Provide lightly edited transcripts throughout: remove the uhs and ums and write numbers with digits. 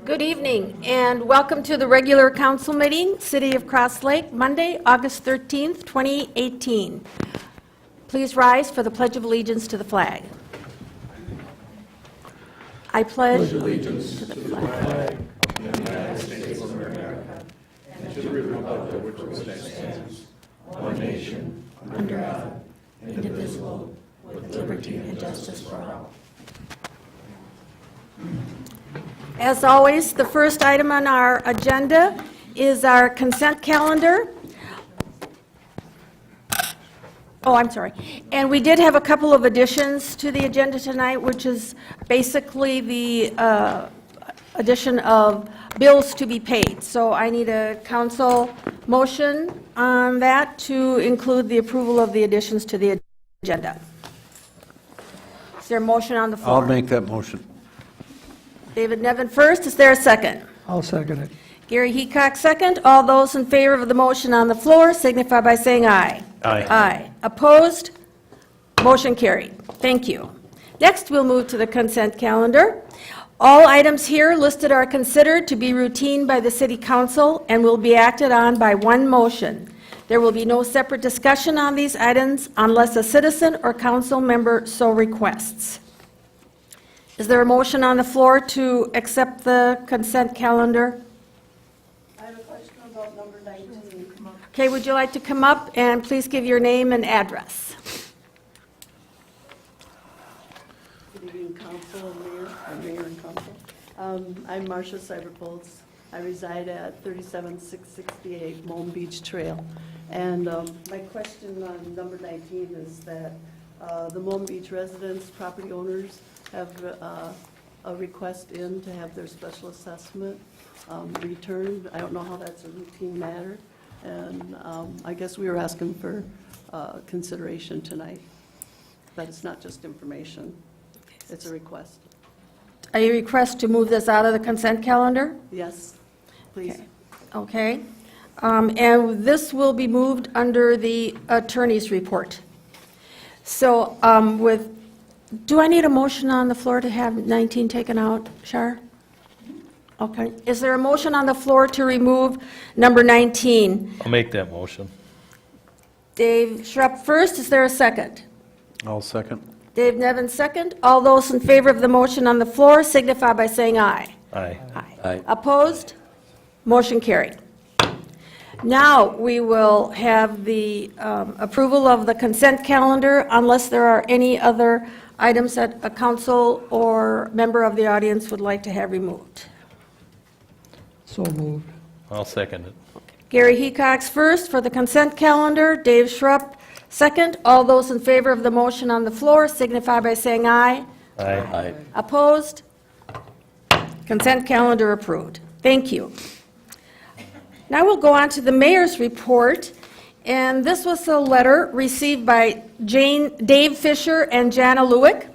Good evening and welcome to the regular council meeting, City of Cross Lake, Monday, August 13th, 2018. Please rise for the Pledge of Allegiance to the flag. I pledge allegiance to the flag of the United States of America and to the republic for which it stands, one nation, under God, indivisible, with liberty and justice for all. As always, the first item on our agenda is our consent calendar. Oh, I'm sorry. And we did have a couple of additions to the agenda tonight, which is basically the addition of bills to be paid. So I need a council motion on that to include the approval of the additions to the agenda. Is there a motion on the floor? I'll make that motion. David Nevin first. Is there a second? I'll second it. Gary Heacock second. All those in favor of the motion on the floor signify by saying aye. Aye. Aye. Opposed? Motion carried. Thank you. Next, we'll move to the consent calendar. All items here listed are considered to be routine by the City Council and will be acted on by one motion. There will be no separate discussion on these items unless a citizen or council member so requests. Is there a motion on the floor to accept the consent calendar? I have a question about number 19. Okay, would you like to come up and please give your name and address? Good evening, council, mayor and council. I'm Marcia Cyberpolz. I reside at 37668 Mullen Beach Trail. And my question on number 19 is that the Mullen Beach residents, property owners, have a request in to have their special assessment returned. I don't know how that's a routine matter, and I guess we were asking for consideration tonight. That it's not just information, it's a request. A request to move this out of the consent calendar? Yes, please. Okay. And this will be moved under the attorney's report. So do I need a motion on the floor to have 19 taken out, Shar? Okay. Is there a motion on the floor to remove number 19? I'll make that motion. Dave Schrupp first. Is there a second? I'll second. Dave Nevin second. All those in favor of the motion on the floor signify by saying aye. Aye. Aye. Opposed? Motion carried. Now we will have the approval of the consent calendar unless there are any other items that a council or member of the audience would like to have removed. So moved. I'll second it. Gary Heacock's first for the consent calendar, Dave Schrupp second. All those in favor of the motion on the floor signify by saying aye. Aye. Aye. Opposed? Consent calendar approved. Thank you. Now we'll go on to the mayor's report, and this was a letter received by Dave Fisher and Jana Lewick.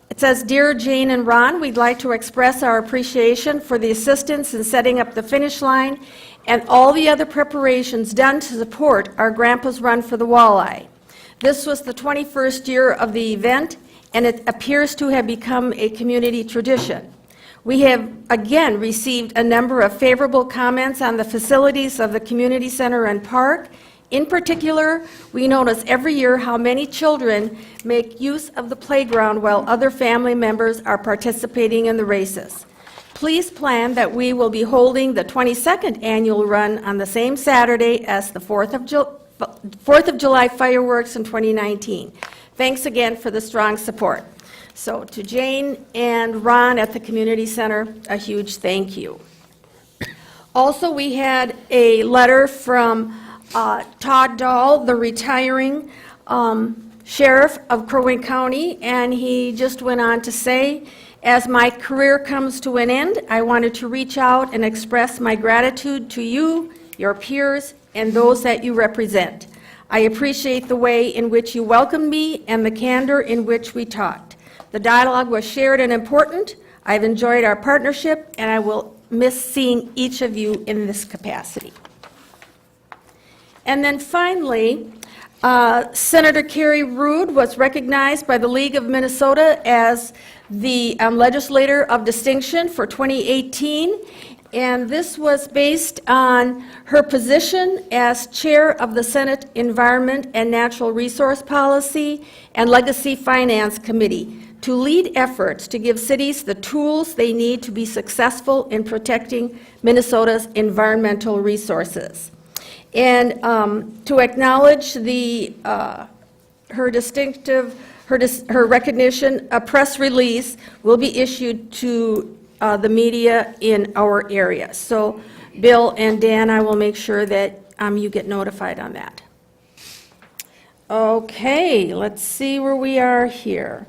It says, "Dear Jane and Ron, we'd like to express our appreciation for the assistance in setting up the finish line and all the other preparations done to support our Grandpa's Run for the Walleye. This was the 21st year of the event, and it appears to have become a community tradition. We have again received a number of favorable comments on the facilities of the community center and park. In particular, we notice every year how many children make use of the playground while other family members are participating in the races. Please plan that we will be holding the 22nd annual run on the same Saturday as the 4th of July fireworks in 2019. Thanks again for the strong support." So to Jane and Ron at the Community Center, a huge thank you. Also, we had a letter from Todd Dahl, the retiring sheriff of Crow Wing County, and he just went on to say, "As my career comes to an end, I wanted to reach out and express my gratitude to you, your peers, and those that you represent. I appreciate the way in which you welcomed me and the candor in which we talked. The dialogue was shared and important. I've enjoyed our partnership, and I will miss seeing each of you in this capacity." And then finally, Senator Carrie Ruud was recognized by the League of Minnesota as the Legislator of Distinction for 2018, and this was based on her position as Chair of the Senate Environment and Natural Resource Policy and Legacy Finance Committee to lead efforts to give cities the tools they need to be successful in protecting Minnesota's environmental resources. And to acknowledge her recognition, a press release will be issued to the media in our area. So Bill and Dan, I will make sure that you get notified on that. Okay, let's see where we are here.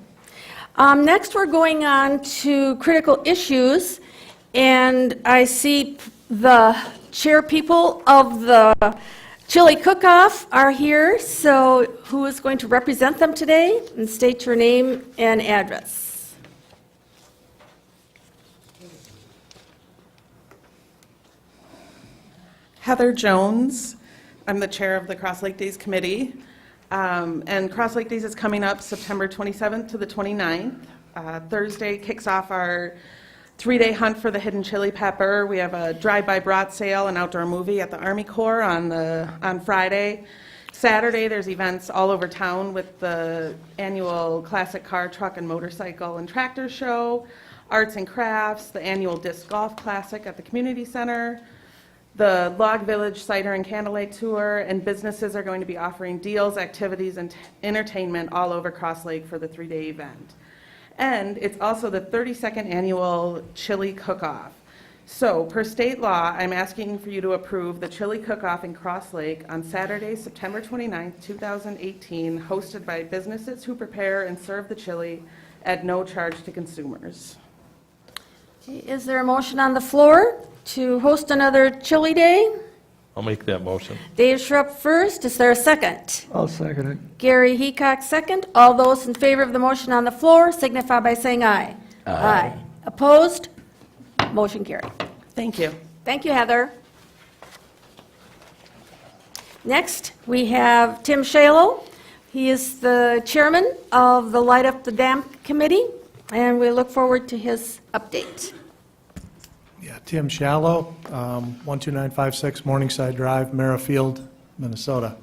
Next, we're going on to critical issues, and I see the chair people of the Chili Cook-Off are here, so who is going to represent them today? And state your name and address. Heather Jones. I'm the chair of the Cross Lake Days Committee. And Cross Lake Days is coming up September 27th to the 29th. Thursday kicks off our 3-day hunt for the hidden chili pepper. We have a drive-by brat sale and outdoor movie at the Army Corps on Friday. Saturday, there's events all over town with the annual classic car, truck, and motorcycle and tractor show, arts and crafts, the annual disc golf classic at the community center, the Log Village Cider and Candlelight Tour, and businesses are going to be offering deals, activities, and entertainment all over Cross Lake for the 3-day event. And it's also the 32nd annual Chili Cook-Off. So, per state law, I'm asking for you to approve the Chili Cook-Off in Cross Lake on Saturday, September 29th, 2018, hosted by businesses who prepare and serve the chili at no charge to consumers. Is there a motion on the floor to host another Chili Day? I'll make that motion. Dave Schrupp first. Is there a second? I'll second it. Gary Heacock second. All those in favor of the motion on the floor signify by saying aye. Aye. Opposed? Motion carried. Thank you. Thank you, Heather. Next, we have Tim Shalo. He is the chairman of the Light Up the Dam Committee, and we look forward to his update. Yeah, Tim Shallow, 12956 Morningside Drive, Merrifield, Minnesota.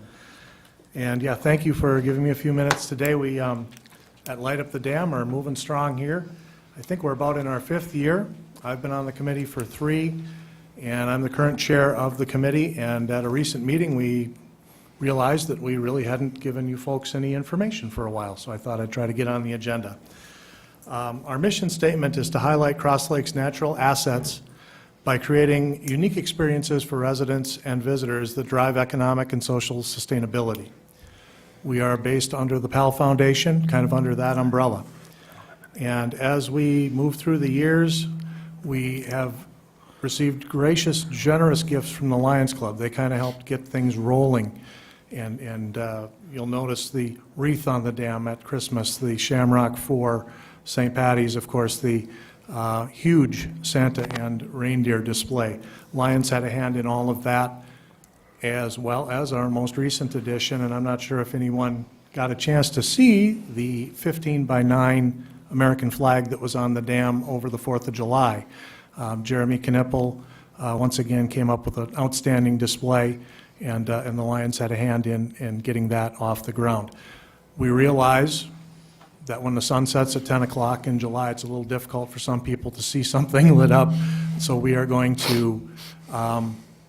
And yeah, thank you for giving me a few minutes today. We, at Light Up the Dam, are moving strong here. I think we're about in our 5th year. I've been on the committee for 3, and I'm the current chair of the committee. And at a recent meeting, we realized that we really hadn't given you folks any information for a while, so I thought I'd try to get on the agenda. Our mission statement is to highlight Cross Lake's natural assets by creating unique experiences for residents and visitors that drive economic and social sustainability. We are based under the Powell Foundation, kind of under that umbrella. And as we move through the years, we have received gracious, generous gifts from the Lions Club. They kind of helped get things rolling. And you'll notice the wreath on the dam at Christmas, the shamrock for St. Patty's, of course, the huge Santa and reindeer display. Lions had a hand in all of that, as well as our most recent addition, and I'm not sure if anyone got a chance to see the 15-by-9 American flag that was on the dam over the 4th of July. Jeremy Knippel once again came up with an outstanding display, and the Lions had a hand in getting that off the ground. We realize that when the sun sets at 10 o'clock in July, it's a little difficult for some people to see something lit up, so we are going to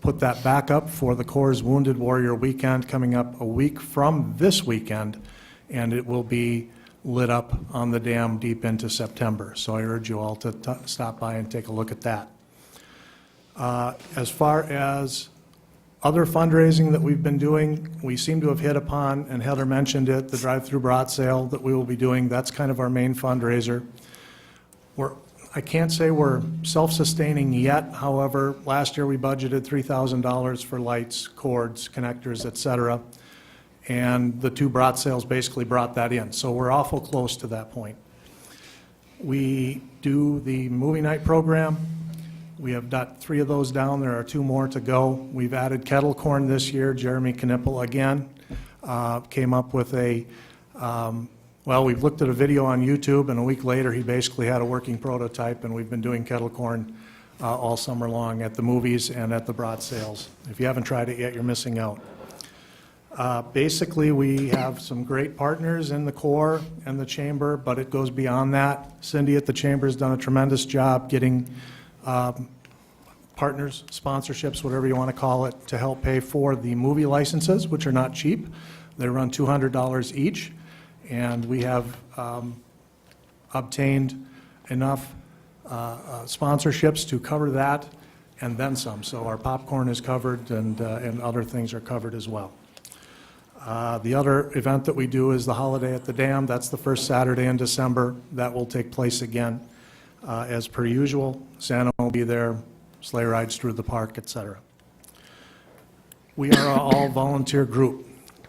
put that back up for the Corps' Wounded Warrior Weekend coming up a week from this weekend, and it will be lit up on the dam deep into September. So I urge you all to stop by and take a look at that. As far as other fundraising that we've been doing, we seem to have hit upon, and Heather mentioned it, the drive-through brat sale that we will be doing. That's kind of our main fundraiser. I can't say we're self-sustaining yet. However, last year we budgeted $3,000 for lights, cords, connectors, et cetera. And the 2 brat sales basically brought that in. So we're awful close to that point. We do the movie night program. We have got 3 of those down. There are 2 more to go. We've added kettle corn this year, Jeremy Knippel again. came up with well, we've looked at a video on YouTube, and a week later, he basically had a working prototype, and we've been doing kettle corn all summer long at the movies and at the brat sales. If you haven't tried it yet, you're missing out. Basically, we have some great partners in the Corps and the Chamber, but it goes beyond that. Cindy at the Chamber has done a tremendous job getting partners, sponsorships, whatever you want to call it, to help pay for the movie licenses, which are not cheap. They run $200 each, and we have obtained enough sponsorships to cover that and then some. So our popcorn is covered, and other things are covered as well. The other event that we do is the Holiday at the Dam. That's the first Saturday in December. That will take place again as per usual. Santa will be there, sleigh rides through the park, etc. We are an all-volunteer group.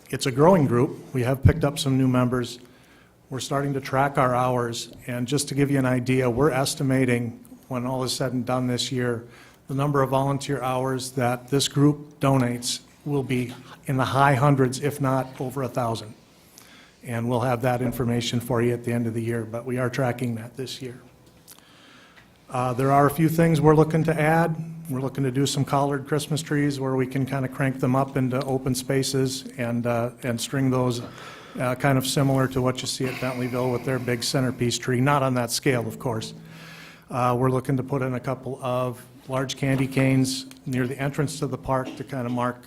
It's a growing group. We have picked up some new members. We're starting to track our hours, and just to give you an idea, we're estimating, when all is said and done this year, the number of volunteer hours that this group donates will be in the high hundreds, if not over 1,000. And we'll have that information for you at the end of the year, but we are tracking that this year. There are a few things we're looking to add. We're looking to do some collared Christmas trees where we can kind of crank them up into open spaces and string those kind of similar to what you see at Bentleyville with their big centerpiece tree, not on that scale, of course. We're looking to put in a couple of large candy canes near the entrance to the park to kind of mark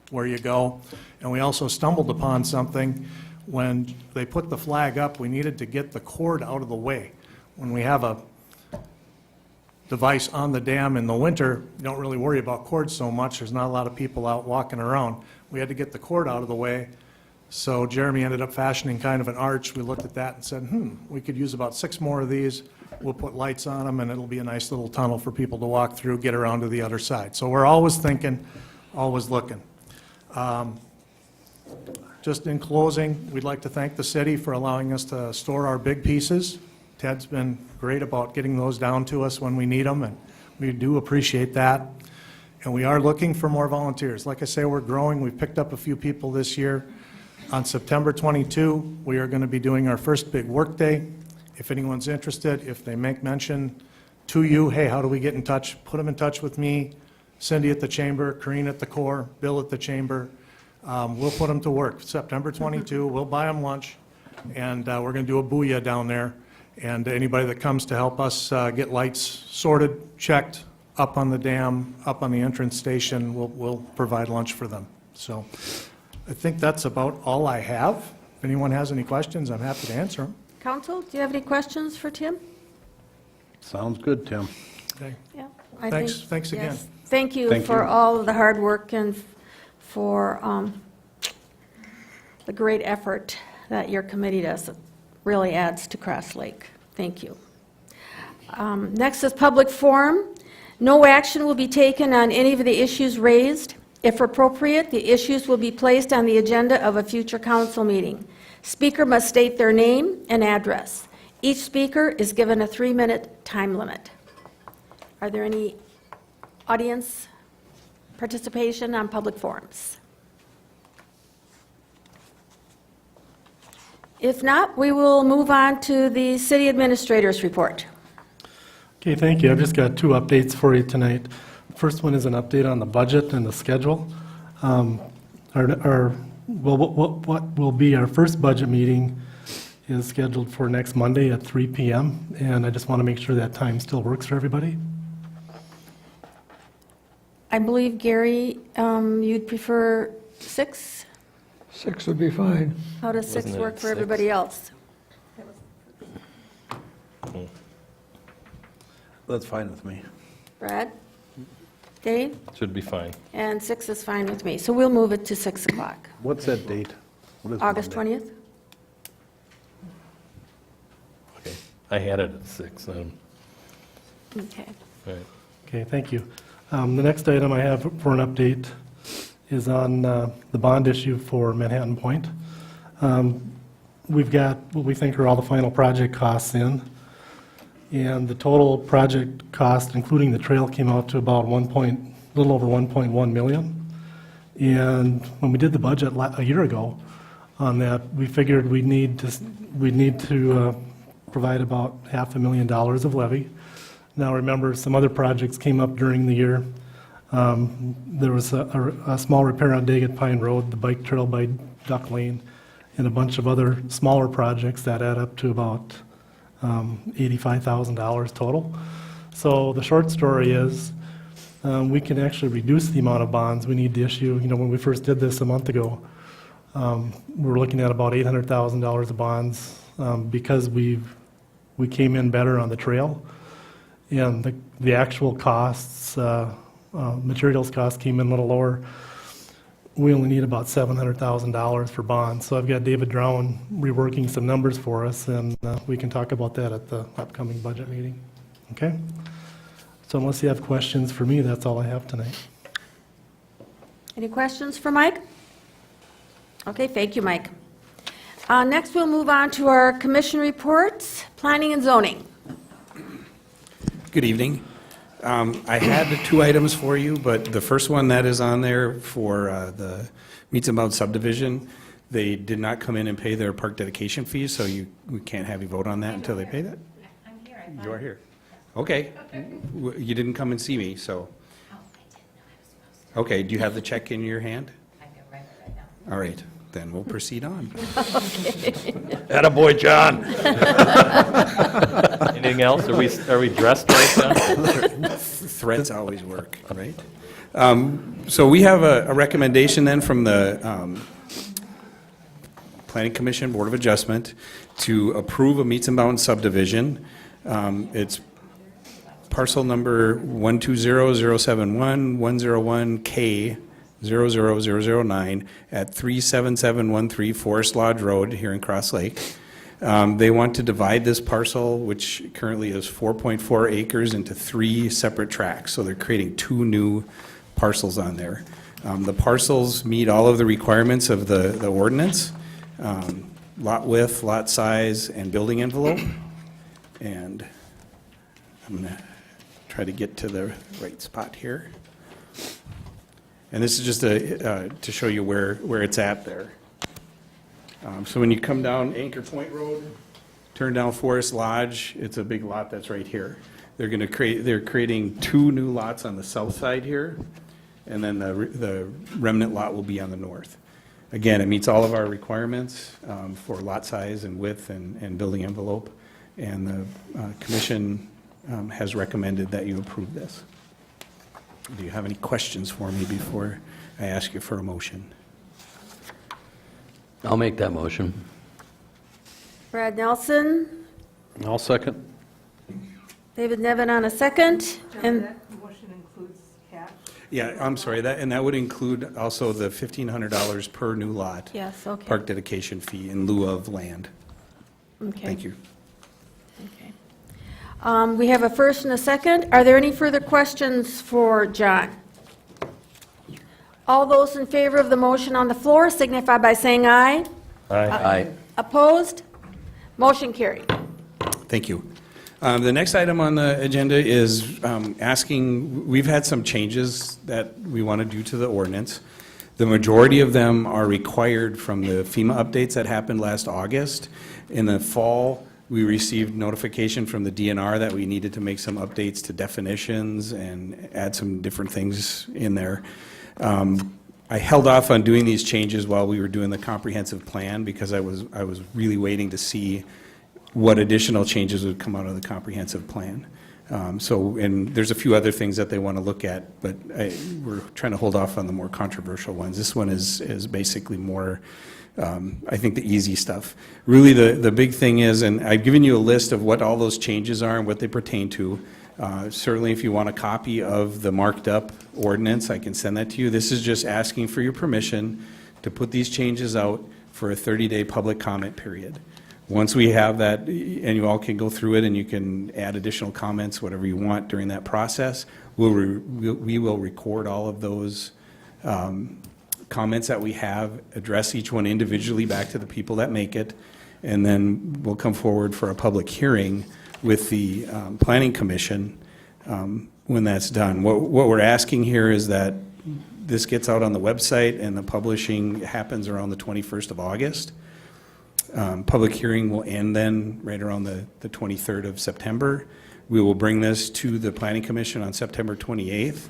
where you go. And we also stumbled upon something. When they put the flag up, we needed to get the cord out of the way. When we have a device on the dam in the winter, you don't really worry about cords so much. There's not a lot of people out walking around. We had to get the cord out of the way. So Jeremy ended up fashioning kind of an arch. We looked at that and said, we could use about 6 more of these. We'll put lights on them, and it'll be a nice little tunnel for people to walk through, get around to the other side. So we're always thinking, always looking. Just in closing, we'd like to thank the city for allowing us to store our big pieces. Ted's been great about getting those down to us when we need them, and we do appreciate that. And we are looking for more volunteers. Like I say, we're growing. We've picked up a few people this year. On September 22, we are going to be doing our first big work day. If anyone's interested, if they make mention to you, hey, how do we get in touch? Put them in touch with me, Cindy at the Chamber, Corrine at the Corps, Bill at the Chamber. We'll put them to work. September 22, we'll buy them lunch, and we're going to do a booyah down there. And anybody that comes to help us get lights sorted, checked, up on the dam, up on the entrance station, we'll provide lunch for them. So I think that's about all I have. If anyone has any questions, I'm happy to answer them. Council, do you have any questions for Tim? Sounds good, Tim. Okay. Yeah. Thanks again. Yes. Thank you Thank for you. all of the hard work and for the great effort that your committee does. It really adds to Cross Lake. Thank you. Next is public forum. No action will be taken on any of the issues raised. If appropriate, the issues will be placed on the agenda of a future council meeting. Speaker must state their name and address. Each speaker is given a 3-minute time limit. Are there any audience participation on public forums? If not, we will move on to the city administrator's report. Okay, thank you. I've just got 2 updates for you tonight. First one is an update on the budget and the schedule. What will be our first budget meeting is scheduled for next Monday at 3 p.m., and I just want to make sure that time still works for everybody. I believe, Gary, you'd prefer 6? 6 would be fine. How does 6 Wasn't it work for 6? everybody else? That's fine with me. Brad? Dave? Should be fine. And 6 is fine with me. So we'll move it to 6 o'clock. What's that date? What is August Monday? 20th? Okay. I had it at 6. Okay. Right. Okay, thank you. The next item I have for an update is on the bond issue for Manhattan Point. We've got what we think are all the final project costs in, and the total project cost, including the trail, came out to about a little over 1.1 million. And when we did the budget a year ago on that, we figured we'd need to provide about $500,000 of levy. Now, remember, some other projects came up during the year. There was a small repair on Daggett Pine Road, the bike trail by Duck Lane, and a bunch of other smaller projects that add up to about $85,000 total. So the short story is, we can actually reduce the amount of bonds we need to issue. You know, when we first did this a month ago, we were looking at about $800,000 of bonds because we came in better on the trail. And the actual costs, materials costs came in a little lower. We only need about $700,000 for bonds. So I've got David Drown reworking some numbers for us, and we can talk about that at the upcoming budget meeting. Okay? So unless you have questions for me, that's all I have tonight. Any questions for Mike? Okay, thank you, Mike. Next, we'll move on to our commission reports, planning and zoning. Good evening. I had 2 items for you, but the first one that is on there for the Meets and Bounds subdivision, they did not come in and pay their park dedication fees, so we can't have you vote on that until they pay that? I'm here. You are here. Okay. You didn't come and see me, so. Okay, do you have the check in your hand? I can write it right now. All right, then we'll proceed on. Attaboy, John. Anything else? Are we dressed right now? Threats always work, right? So we have a recommendation then from the Planning Commission Board of Adjustment to approve a Meets and Bounds subdivision. It's parcel number 120-071-101K-00009 at 37713 Forest Lodge Road here in Cross Lake. They want to divide this parcel, which currently is 4.4 acres, into 3 separate tracts. So they're creating 2 new parcels on there. The parcels meet all of the requirements of the ordinance, lot width, lot size, and building envelope. And I'm going to try to get to the right spot here. And this is just to show you where it's at there. So when you come down Anchor Point Road, turn down Forest Lodge, it's a big lot that's right here. They're creating 2 new lots on the south side here, and then the remnant lot will be on the north. Again, it meets all of our requirements for lot size and width and building envelope, and the commission has recommended that you approve this. Do you have any questions for me before I ask you for a motion? I'll make that motion. Brad Nelson, I'll second. David Nevin on a second, and motion includes cash? Yeah, I'm sorry, that would include also the $1,500 per new lot. yes, okay. Park dedication fee in lieu of land. Okay. Thank you. Okay. We have a first and a second. Are there any further questions for John? All those in favor of the motion on the floor signify by saying aye. Aye. Opposed? Motion carried. Thank you. The next item on the agenda is we've had some changes that we want to do to the ordinance. The majority of them are required from the FEMA updates that happened last August. In the fall, we received notification from the DNR that we needed to make some updates to definitions and add some different things in there. I held off on doing these changes while we were doing the comprehensive plan because I was really waiting to see what additional changes would come out of the comprehensive plan. And there's a few other things that they want to look at, but we're trying to hold off on the more controversial ones. This one is basically more, I think, the easy stuff. Really, the big thing is, and I've given you a list of what all those changes are and what they pertain to. Certainly, if you want a copy of the marked up ordinance, I can send that to you. This is just asking for your permission to put these changes out for a 30-day public comment period. Once we have that, and you all can go through it and you can add additional comments, whatever you want during that process, we will record all of those comments that we have, address each one individually back to the people that make it, and then we'll come forward for a public hearing with the Planning Commission when that's done. What we're asking here is that this gets out on the website, and the publishing happens around the 21st of August. Public hearing will end then right around the 23rd of September. We will bring this to the Planning Commission on September 28th,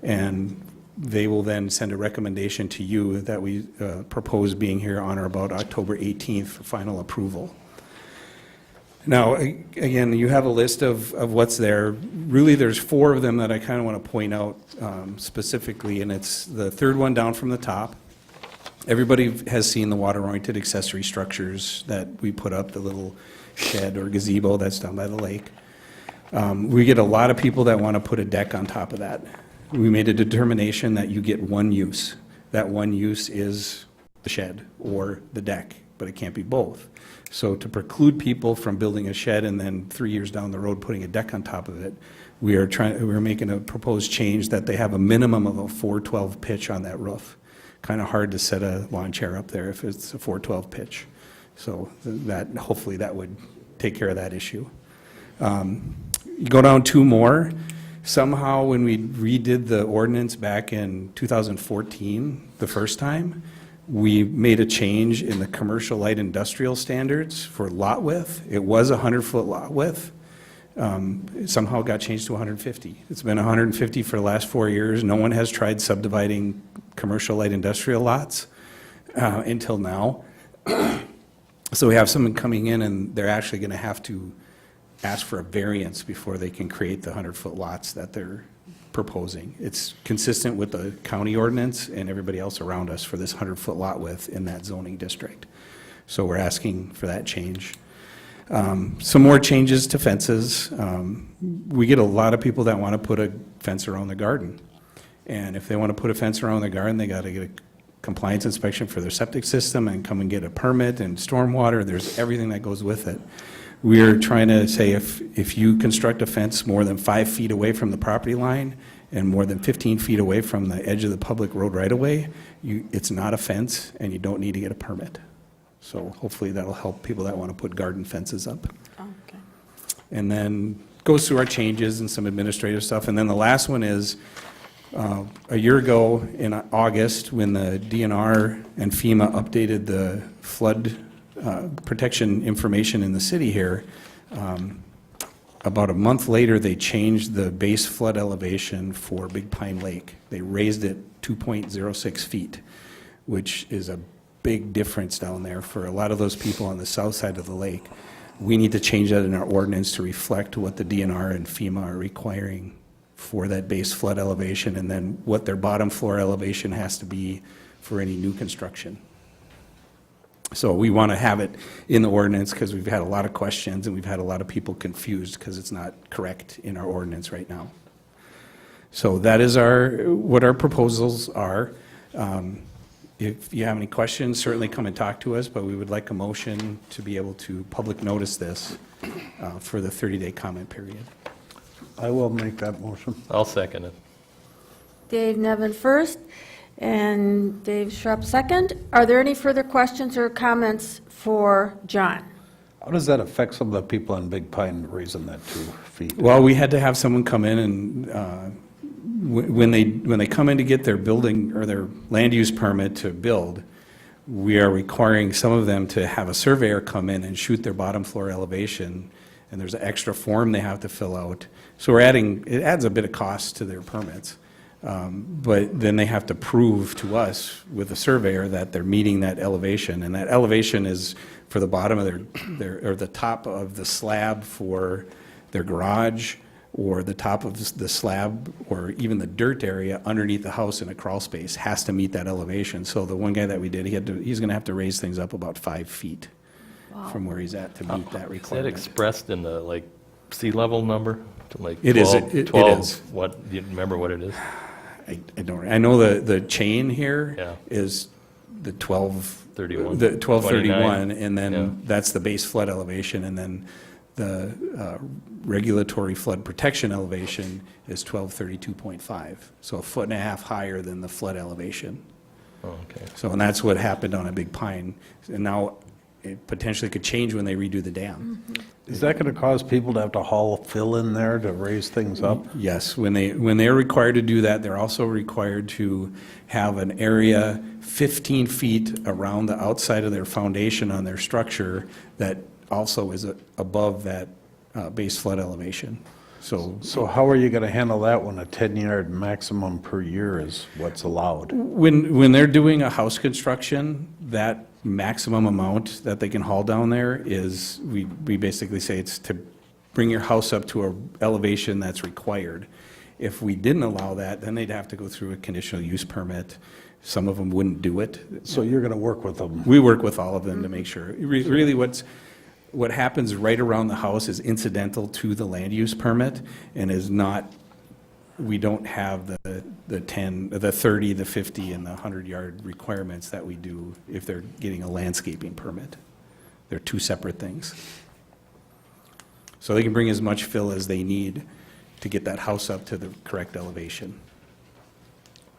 and they will then send a recommendation to you that we propose being here on or about October 18th for final approval. Now, again, you have a list of what's there. Really, there's 4 of them that I kind of want to point out specifically, and it's the third one down from the top. Everybody has seen the water-oriented accessory structures that we put up, the little shed or gazebo that's down by the lake. We get a lot of people that want to put a deck on top of that. We made a determination that you get one use. That one use is the shed or the deck, but it can't be both. So to preclude people from building a shed and then 3 years down the road putting a deck on top of it, we're making a proposed change that they have a minimum of a 412 pitch on that roof. Kind of hard to set a lawn chair up there if it's a 412 pitch. So that, hopefully that would take care of that issue. You go down 2 more. Somehow when we redid the ordinance back in 2014, the first time, we made a change in the commercial light industrial standards for lot width. It was a 100-foot lot width. It somehow got changed to 150. It's been 150 for the last 4 years. No one has tried subdividing commercial light industrial lots until now. So we have someone coming in, and they're actually going to have to ask for a variance before they can create the 100-foot lots that they're proposing. It's consistent with the county ordinance and everybody else around us for this 100-foot lot width in that zoning district. So we're asking for that change. Some more changes to fences. We get a lot of people that want to put a fence around the garden. And if they want to put a fence around the garden, they got to get a compliance inspection for their septic system and come and get a permit and stormwater. There's everything that goes with it. We're trying to say if you construct a fence more than 5 feet away from the property line and more than 15 feet away from the edge of the public road right-of-way, it's not a fence and you don't need to get a permit. So hopefully that'll help people that want to put garden fences up. Okay. And then goes through our changes and some administrative stuff. And then the last one is a year ago in August, when the DNR and FEMA updated the flood protection information in the city here, about a month later, they changed the base flood elevation for Big Pine Lake. They raised it 2.06 feet, which is a big difference down there for a lot of those people on the south side of the lake. We need to change that in our ordinance to reflect what the DNR and FEMA are requiring for that base flood elevation, and then what their bottom floor elevation has to be for any new construction. So we want to have it in the ordinance because we've had a lot of questions and we've had a lot of people confused because it's not correct in our ordinance right now. So that is what our proposals are. If you have any questions, certainly come and talk to us, but we would like a motion to be able to public notice this for the 30-day comment period. I will make that motion. I'll second it. Dave Nevin first, and Dave Schrupp second. Are there any further questions or comments for John? How does that affect some of the people on Big Pine raising that 2 feet? Well, we had to have someone come in and when they come in to get their building or their land use permit to build, we are requiring some of them to have a surveyor come in and shoot their bottom floor elevation, and there's an extra form they have to fill out. So it adds a bit of cost to their permits. But then they have to prove to us with a surveyor that they're meeting that elevation, and that elevation is for the bottom of or the top of the slab for their garage, or the top of the slab, or even the dirt area underneath the house in a crawl space has to meet that elevation. So the one guy that we did, he's going to have to raise things up about 5 feet from where he's at to meet that Is that requirement. expressed in the, sea level number? To like It is. 12 It 12 is. What, do you remember what it is? I don't. I know the chain here Yeah. is the 31. The 1231, 29. and then Yeah. that's the base flood elevation, and then the regulatory flood protection elevation is 1232.5. So 1.5 feet higher than the flood elevation. Oh, okay. So, and that's what happened on a Big Pine. And now, it potentially could change when they redo the dam. Is that going to cause people to have to haul fill in there to raise things up? Yes, when they're required to do that, they're also required to have an area 15 feet around the outside of their foundation on their structure that also is above that base flood elevation. So how are you going to handle that when a 10-yard maximum per year is what's allowed? When they're doing a house construction, that maximum amount that they can haul down there is, we basically say it's to bring your house up to a elevation that's required. If we didn't allow that, then they'd have to go through a conditional use permit. Some of them wouldn't do it. So you're going to work with them? We work with all of them to make sure. Really, what happens right around the house is incidental to the land use permit and is not, we don't have the 10, the 30, the 50, and the 100-yard requirements that we do if they're getting a landscaping permit. They're two separate things. So they can bring as much fill as they need to get that house up to the correct elevation.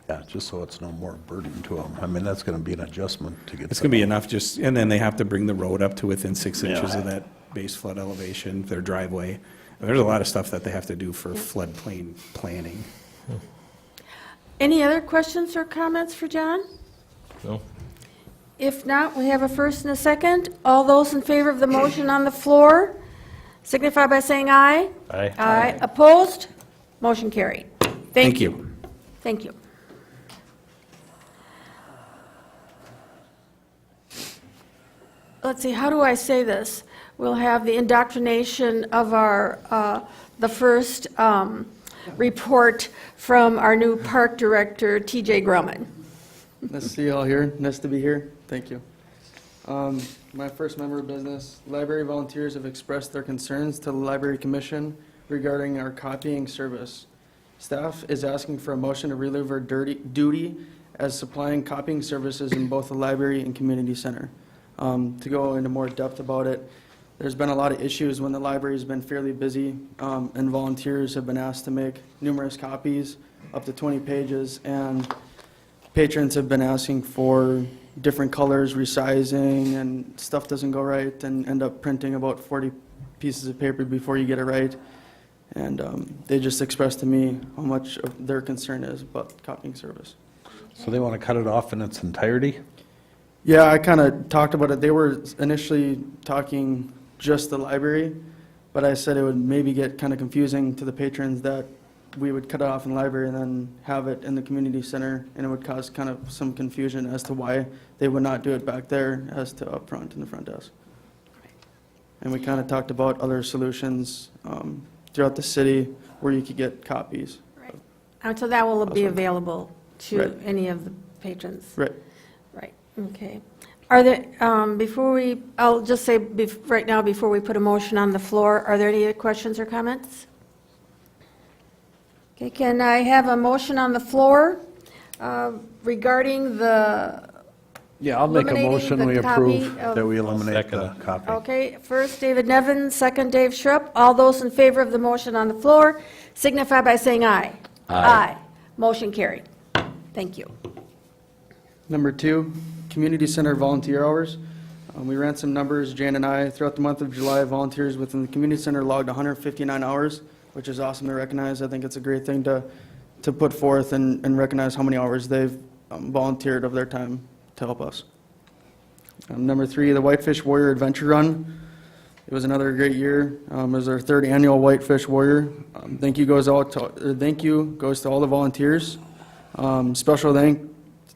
Yeah, just so it's no more burden to them. I mean, that's going to be an adjustment to get. It's going to be enough just, and then they have to bring the road up to within 6 inches Yeah. of that base flood elevation, their driveway. There's a lot of stuff that they have to do for floodplain planning. Any other questions or comments for John? No? If not, we have a first and a second. All those in favor of the motion on the floor signify by saying aye. Aye. Aye. Opposed? Motion carried. Thank you. Thank you. Let's see, how do I say this? We'll have the indoctrination of our, the first report from our new park director, TJ Grumman. Nice to see you all here. Nice to be here. Thank you. My first member of business, library volunteers have expressed their concerns to the Library Commission regarding our copying service. Staff is asking for a motion to relieve our duty as supplying copying services in both the library and community center. To go into more depth about it, there's been a lot of issues when the library's been fairly busy, and volunteers have been asked to make numerous copies, up to 20 pages, and patrons have been asking for different colors, resizing, and stuff doesn't go right, and end up printing about 40 pieces of paper before you get it right. And they just expressed to me how much of their concern is about copying service. So they want to cut it off in its entirety? Yeah, I kind of talked about it. They were initially talking just the library, but I said it would maybe get kind of confusing to the patrons that we would cut it off in the library and then have it in the community center, and it would cause kind of some confusion as to why they would not do it back there as to up front in the front desk. And we kind of talked about other solutions throughout the city where you could get copies. Right. So that will be available to Right. any of the patrons? Right. Right, okay. Are there, before we, I'll just say right now, before we put a motion on the floor, are there any questions or comments? Okay, can I have a motion on the floor regarding the, Yeah, I'll make a Eliminating motion, the we copy approve of- that we eliminate the Second. copy. okay, first David Nevins, second Dave Schrupp. All those in favor of the motion on the floor signify by saying aye. Aye. Motion carried. Thank you. Number 2, community center volunteer hours. We ran some numbers, Jan and I, throughout the month of July, volunteers within the community center logged 159 hours, which is awesome to recognize. I think it's a great thing to put forth and recognize how many hours they've volunteered of their time to help us. Number 3, the Whitefish Warrior Adventure Run. It was another great year. It was our 3rd annual Whitefish Warrior. Thank you goes to all the volunteers.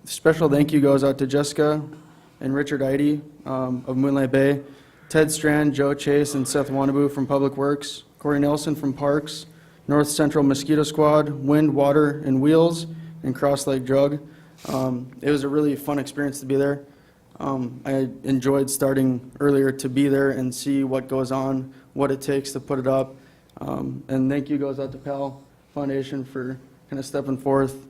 Special thank you goes out to Jessica and Richard Eide of Moonlight Bay, Ted Strand, Joe Chase, and Seth Wannabu from Public Works, Corey Nelson from Parks, North Central Mosquito Squad, Wind, Water, and Wheels, and Cross Lake Drug. It was a really fun experience to be there. I enjoyed starting earlier to be there and see what goes on, what it takes to put it up. And thank you goes out to PAL Foundation for kind of stepping forth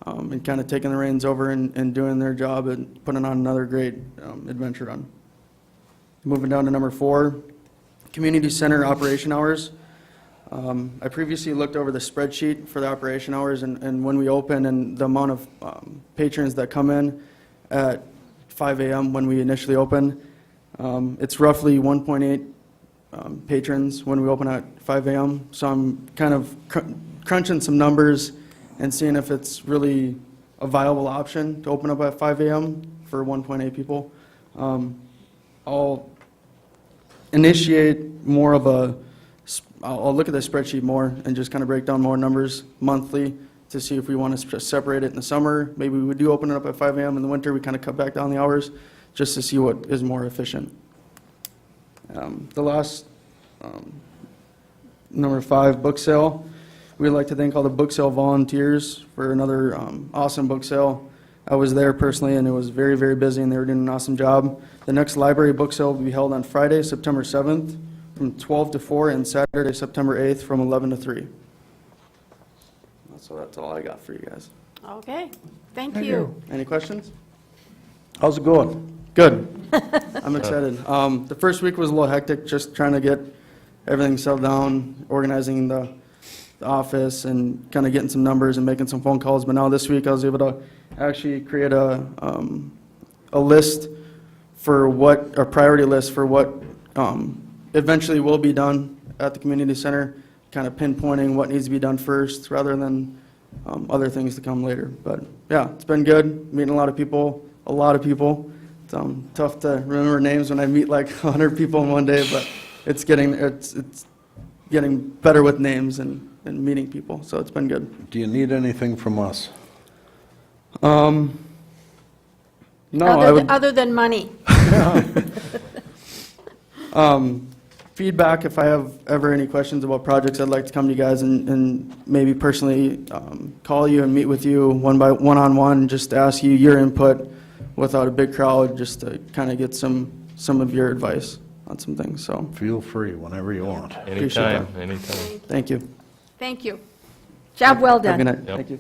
and kind of taking the reins over and doing their job and putting on another great adventure run. Moving down to number 4, community center operation hours. I previously looked over the spreadsheet for the operation hours and when we open and the amount of patrons that come in at 5 a.m. when we initially open. It's roughly 1.8 patrons when we open at 5 a.m. So I'm kind of crunching some numbers and seeing if it's really a viable option to open up at 5 a.m. for 1.8 people. I'll initiate more of a, I'll look at the spreadsheet more and just kind of break down more numbers monthly to see if we want to separate it in the summer. Maybe we do open it up at 5 a.m. In the winter, we kind of cut back down the hours just to see what is more efficient. The last, number 5, book sale. We'd like to thank all the book sale volunteers for another awesome book sale. I was there personally, and it was very, very busy, and they were doing an awesome job. The next library book sale will be held on Friday, September 7th, from 12 to 4, and Saturday, September 8th, from 11 to 3. So that's all I got for you guys. Okay, thank you. Any questions? How's it going? Good. I'm excited. The first week was a little hectic, just trying to get everything settled down, organizing the office, and kind of getting some numbers and making some phone calls. But now this week, I was able to actually create a list for what, a priority list for what eventually will be done at the community center, kind of pinpointing what needs to be done first rather than other things to come later. But yeah, it's been good, meeting a lot of people. It's tough to remember names when I meet like 100 people in one day, but it's getting better with names and meeting people, so it's been good. Do you need anything from us? No, I would. Other than money. Feedback, if I have ever any questions about projects, I'd like to come to you guys and maybe personally call you and meet with you one-on-one, just to ask you your input without a big crowd, just to kind of get some of your advice on some things, so. Feel free whenever you want. Anytime, anytime. Thank you. Thank you. Job well Have a good done. night. Thank you.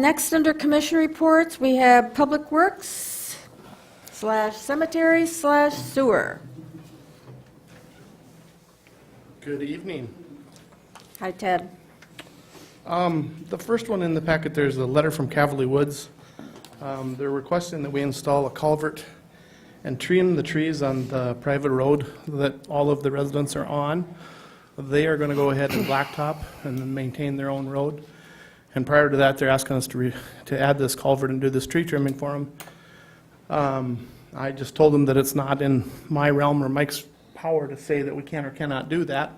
Next, under commission reports, we have Public Works / Cemetery / Sewer. Good evening. Hi, Ted. The first one in the packet, there's a letter from Cavalry Woods. They're requesting that we install a culvert and trim the trees on the private road that all of the residents are on. They are going to go ahead and blacktop and maintain their own road. And prior to that, they're asking us to add this culvert and do this tree trimming for them. I just told them that it's not in my realm or Mike's power to say that we can or cannot do that.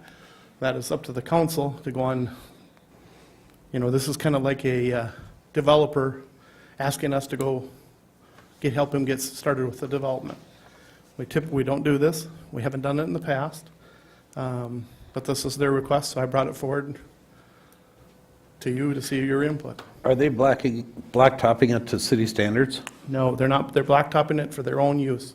That is up to the council to go on. You know, this is kind of like a developer asking us to go help him get started with the development. We typically don't do this. We haven't done it in the past. But this is their request, so I brought it forward to you to see your input. Are they blacktopping it to city standards? No, they're not. They're blacktopping it for their own use.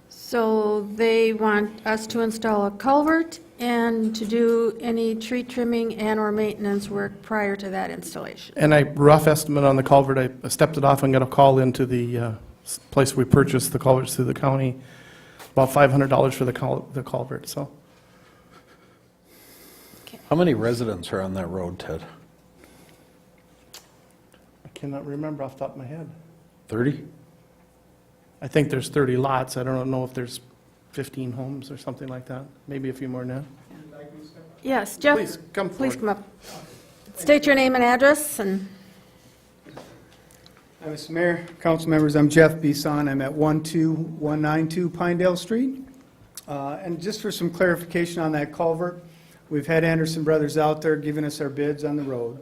So they want us to install a culvert and to do any tree trimming and/or maintenance work prior to that installation. And a rough estimate on the culvert, I stepped it off and got a call into the place we purchased the culverts through the county, about $500 for the culvert, so. How many residents are on that road, Ted? I cannot remember off the top of my head. 30? I think there's 30 lots. I don't know if there's 15 homes or something like that, maybe a few more now. Yes, Jeff? Please, come Please forward. come up. State your name and address, and Hi, Mr. Mayor, council members, I'm Jeff Bisson. I'm at 12192 Pinedale Street. And just for some clarification on that culvert, we've had Anderson Brothers out there giving us our bids on the road.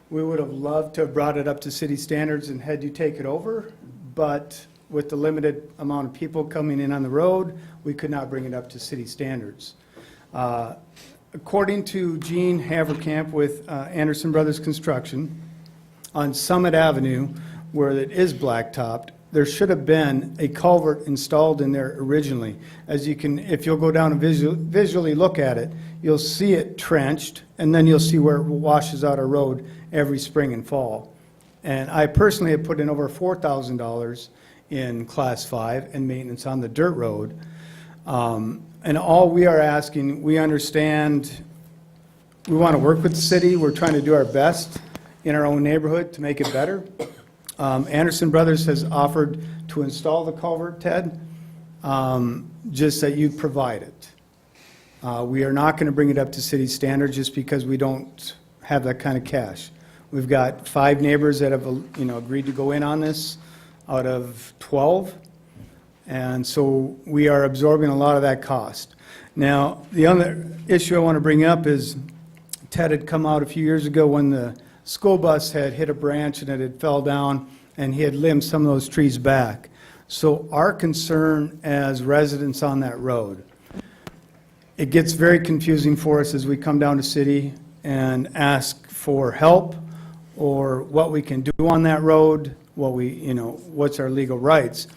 We would have loved to have brought it up to city standards and had you take it over, but with the limited amount of people coming in on the road, we could not bring it up to city standards. According to Gene Haverkamp with Anderson Brothers Construction, on Summit Avenue, where it is blacktopped, there should have been a culvert installed in there originally. As you can, if you'll go down and visually look at it, you'll see it trenched, and then you'll see where it washes out our road every spring and fall. And I personally have put in over $4,000 in Class 5 and maintenance on the dirt road. And all we are asking, we understand, we want to work with the city, we're trying to do our best in our own neighborhood to make it better. Anderson Brothers has offered to install the culvert, Ted, just that you provide it. We are not going to bring it up to city standards just because we don't have that kind of cash. We've got 5 neighbors that have, agreed to go in on this out of 12, and so we are absorbing a lot of that cost. Now, the other issue I want to bring up is Ted had come out a few years ago when the school bus had hit a branch and it had fell down, and he had limbed some of those trees back. So our concern as residents on that road, it gets very confusing for us as we come down to city and ask for help or what we can do on that road, what's our legal rights.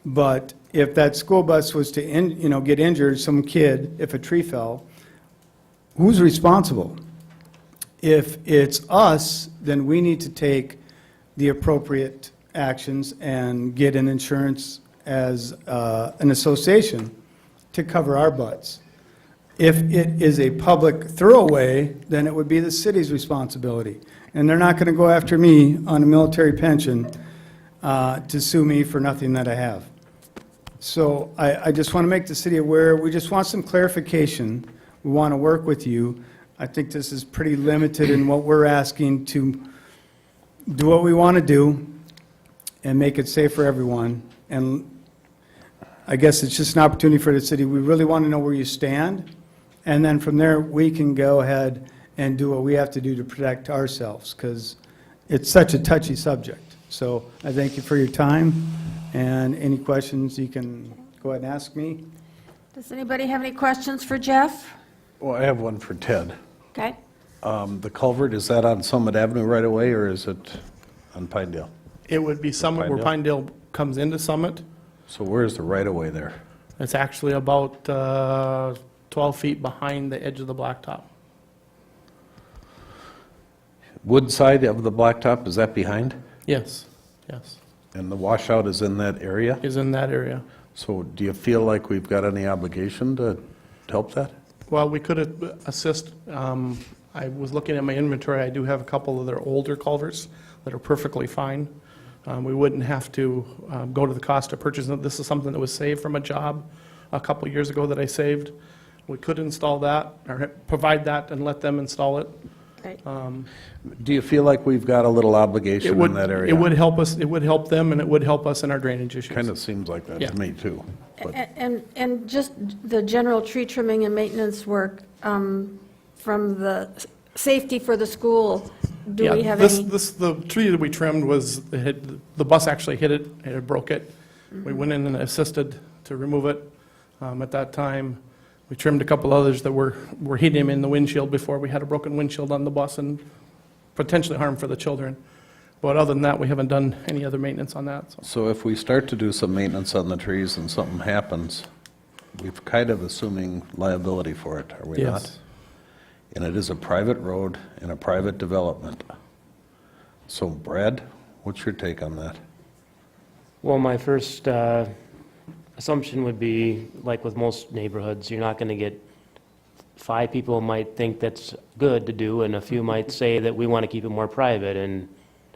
But if that school bus was to, get injured, some kid, if a tree fell, who's responsible? If it's us, then we need to take the appropriate actions and get an insurance as an association to cover our butts. If it is a public throwaway, then it would be the city's responsibility. And they're not going to go after me on a military pension to sue me for nothing that I have. So I just want to make the city aware. We just want some clarification. We want to work with you. I think this is pretty limited in what we're asking to do what we want to do and make it safe for everyone. And I guess it's just an opportunity for the city. We really want to know where you stand. And then from there, we can go ahead and do what we have to do to protect ourselves, because it's such a touchy subject. So I thank you for your time, and any questions you can go ahead and ask me. Does anybody have any questions for Jeff? Well, I have one for Ted. Okay. The culvert, is that on Summit Avenue right away, or is it on Pinedale? It would be Summit, where Pinedale comes into Summit. So where's the right-of-way there? It's actually about 12 feet behind the edge of the blacktop. Wood side of the blacktop, is that behind? Yes, yes, And the washout is in that area? is in that area. So do you feel like we've got any obligation to help that? Well, we could assist. I was looking at my inventory. I do have a couple of their older culverts that are perfectly fine. We wouldn't have to go to the cost of purchasing it. This is something that was saved from a job a couple years ago that I saved. We could install that, or provide that and let them install it. Right. Do you feel like we've got a little obligation in that area? It would help us, it would help them, and it would help us in our drainage issues. Kind of seems like that Yeah. to me, too. But And just the general tree trimming and maintenance work from the safety for the school, do we have any? The tree that we trimmed was, the bus actually hit it, and it broke it. We went in and assisted to remove it. At that time, we trimmed a couple others that were hitting him in the windshield before we had a broken windshield on the bus and potentially harm for the children. But other than that, we haven't done any other maintenance on that, so. So if we start to do some maintenance on the trees and something happens, we're kind of assuming liability for it, are we not? Yes. And it is a private road in a private development. So Brad, what's your take on that? Well, my first assumption would be, like with most neighborhoods, you're not going to get 5 people might think that's good to do, and a few might say that we want to keep it more private, and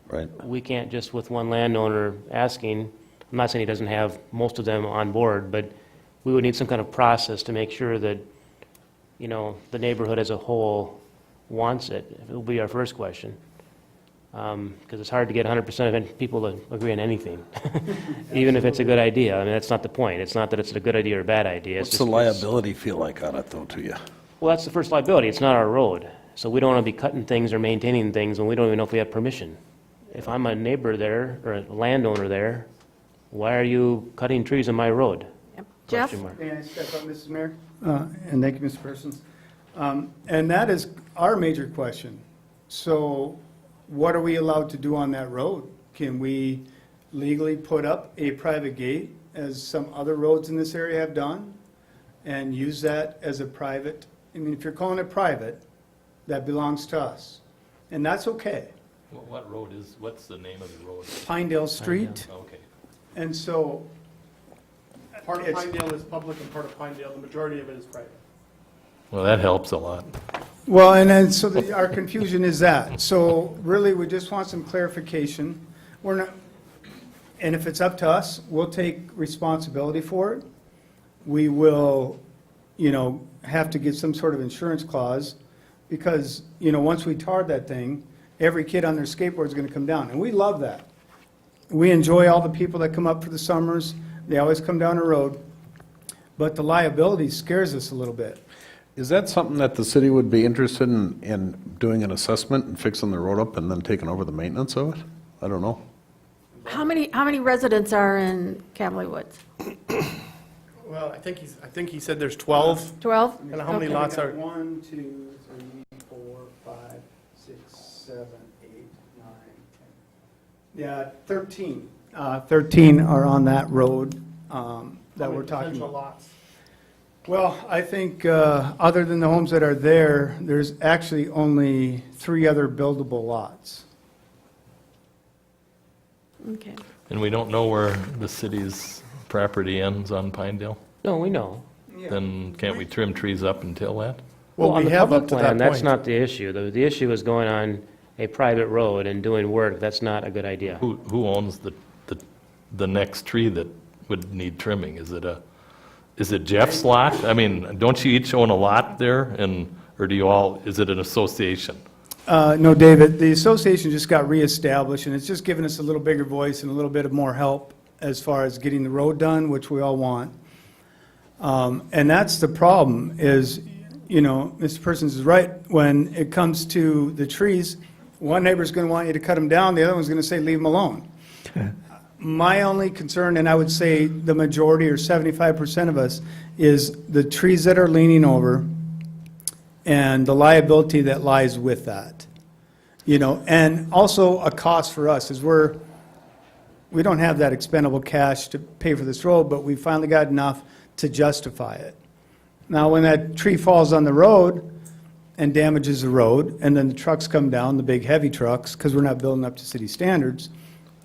Right. we can't just with one landowner asking, I'm not saying he doesn't have most of them on board, but we would need some kind of process to make sure that, the neighborhood as a whole wants it. It will be our first question. Because it's hard to get 100% of people to agree on anything, even if it's a good idea. I mean, that's not the point. It's not that it's a good idea or a bad idea. It's What's the just- liability feel like on it, though, to you? Well, that's the first liability. It's not our road. So we don't want to be cutting things or maintaining things when we don't even know if we have permission. If I'm a neighbor there, or a landowner there, why are you cutting trees on my road? Yep. Jeff? Question mark. May I step up, Mrs. Mayor? And thank you, Mr. Persons. And that is our major question. So what are we allowed to do on that road? Can we legally put up a private gate, as some other roads in this area have done, and use that as a private? I mean, if you're calling it private, that belongs to us, and that's okay. What road is, what's the name of the road? Pinedale Street, Okay. and so Part of It's- Pinedale is public and part of Pinedale, the majority of it is private. Well, that helps a lot. Well, and then, so our confusion is that. So really, we just want some clarification. And if it's up to us, we'll take responsibility for it. We will, have to get some sort of insurance clause, because, once we tar that thing, every kid on their skateboard is going to come down, and we love that. We enjoy all the people that come up for the summers. They always come down the road, but the liability scares us a little bit. Is that something that the city would be interested in doing an assessment and fixing the road up and then taking over the maintenance of it? I don't know. How many residents are in Cavalier Woods? Well, I think he said there's 12. 12? And how many Okay. lots are, 1, 2, 3, 4, 5, 6, 7, 8, 9, 10. Yeah, 13. 13 are on that road that we're talking potential about. lots? Well, I think, other than the homes that are there, there's actually only 3 other buildable lots. Okay. And we don't know where the city's property ends on Pinedale? No, we know. Then can't we trim trees up until that? Well, on we the have public up to plan, that that's point. not the issue. The issue is going on a private road and doing work. That's not a good idea. Who owns the next tree that would need trimming? Is it Jeff's lot? I mean, don't you each own a lot there, or do you all, is it an association? No, David, the association just got reestablished, and it's just given us a little bigger voice and a little bit of more help as far as getting the road done, which we all want. And that's the problem is, Mr. Persons is right. When it comes to the trees, one neighbor's going to want you to cut them down, the other one's going to say, leave them alone. My only concern, and I would say the majority or 75% of us, is the trees that are leaning over and the liability that lies with that. And also a cost for us is we don't have that expendable cash to pay for this road, but we finally got enough to justify it. Now, when that tree falls on the road and damages the road, and then the trucks come down, the big heavy trucks, because we're not building up to city standards,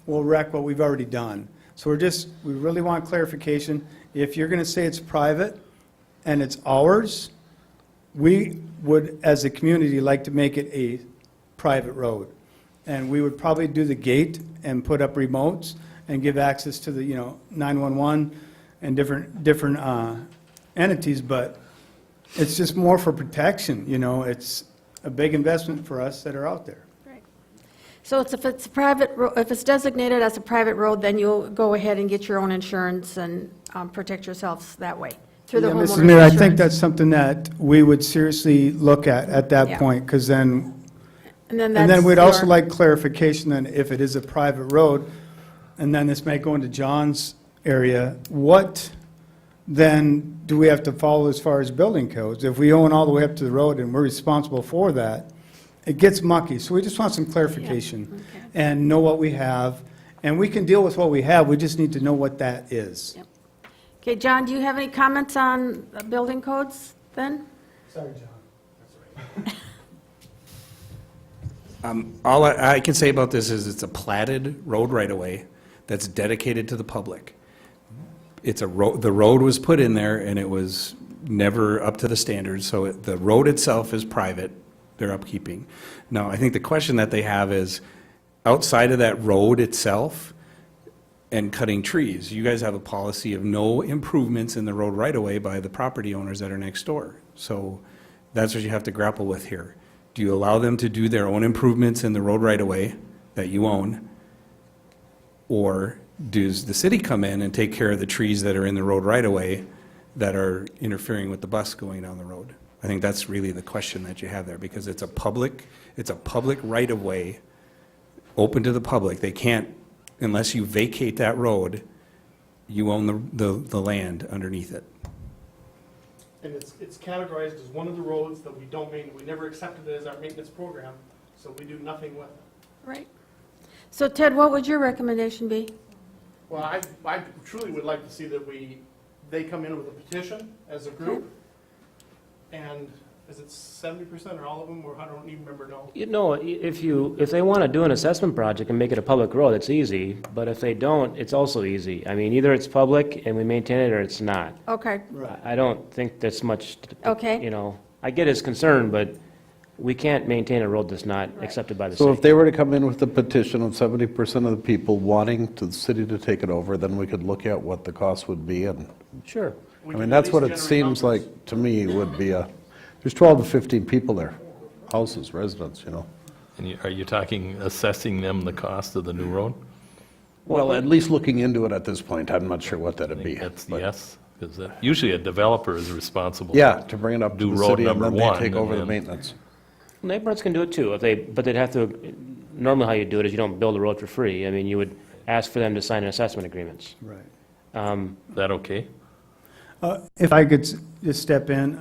we'll wreck what we've already done. So we really want clarification. If you're going to say it's private and it's ours, we would, as a community, like to make it a private road. And we would probably do the gate and put up remotes and give access to the, 911 and different entities, but it's just more for protection, It's a big investment for us that are out there. So if it's a private, if it's designated as a private road, then you'll go ahead and get your own insurance and protect yourselves that way, through the Yeah, homeowner's Mrs. insurance. Mayor, I think that's something that we would seriously look at that Yeah. point, because then, And then and then we'd also your- like clarification then if it is a private road, and then this may go into John's area, what then do we have to follow as far as building codes? If we own all the way up to the road and we're responsible for that, it gets mucky. So we just want some clarification okay. and know what we have. And we can deal with what we have, we just need to know what that is. Yep. Okay, John, do you have any comments on building codes then? Sorry, John. All I can say about this is it's a platted road right-of-way that's dedicated to the public. It's the road was put in there, and it was never up to the standards, so the road itself is private, they're upkeeping. Now, I think the question that they have is, outside of that road itself and cutting trees, you guys have a policy of no improvements in the road right-of-way by the property owners that are next door. So that's what you have to grapple with here. Do you allow them to do their own improvements in the road right-of-way that you own? Or does the city come in and take care of the trees that are in the road right-of-way that are interfering with the bus going down the road? I think that's really the question that you have there, because it's a public right-of-way, open to the public. They can't, unless you vacate that road, you own the land underneath it. And it's categorized as one of the roads that we don't maintain. We never accepted it as our maintenance program, so we do nothing with it. Right. So Ted, what would your recommendation be? Well, I truly would like to see that they come in with a petition as a group, and is it 70% or all of them, or I don't even remember now. If they want to do an assessment project and make it a public road, it's easy, but if they don't, it's also easy. I mean, either it's public and we maintain it, or it's not. Okay, I don't think that's much, Okay. I get his concern, but we can't maintain a road that's not accepted by the So if city. they were to come in with a petition of 70% of the people wanting the city to take it over, then we could look at what the cost would be, and, Sure. I mean, that's what it seems like, to me, would be there's 12 to 15 people there, houses, residents, you know. And are you talking assessing them the cost of the new road? Well, at least looking into it at this point, I'm not sure what that'd be. That's but- yes, because usually a developer is responsible. Yeah, to bring it up Do to the road city, and number then one, they take and over the then- maintenance. Neighborhoods can do it too, but they'd have to, normally how you do it is you don't build a road for free. I mean, you would ask for them to sign an assessment agreements. Right. Is that okay? If I could just step in,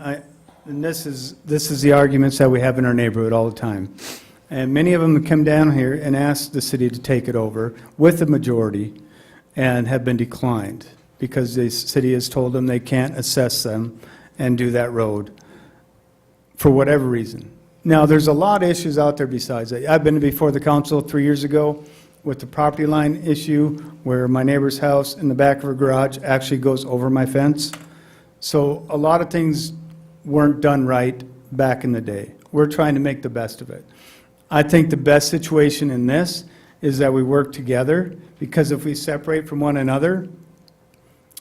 and this is the arguments that we have in our neighborhood all the time. And many of them come down here and ask the city to take it over with the majority and have been declined because the city has told them they can't assess them and do that road for whatever reason. Now, there's a lot of issues out there besides that. I've been before the council 3 years ago with the property line issue where my neighbor's house in the back of her garage actually goes over my fence. So a lot of things weren't done right back in the day. We're trying to make the best of it. I think the best situation in this is that we work together, because if we separate from one another,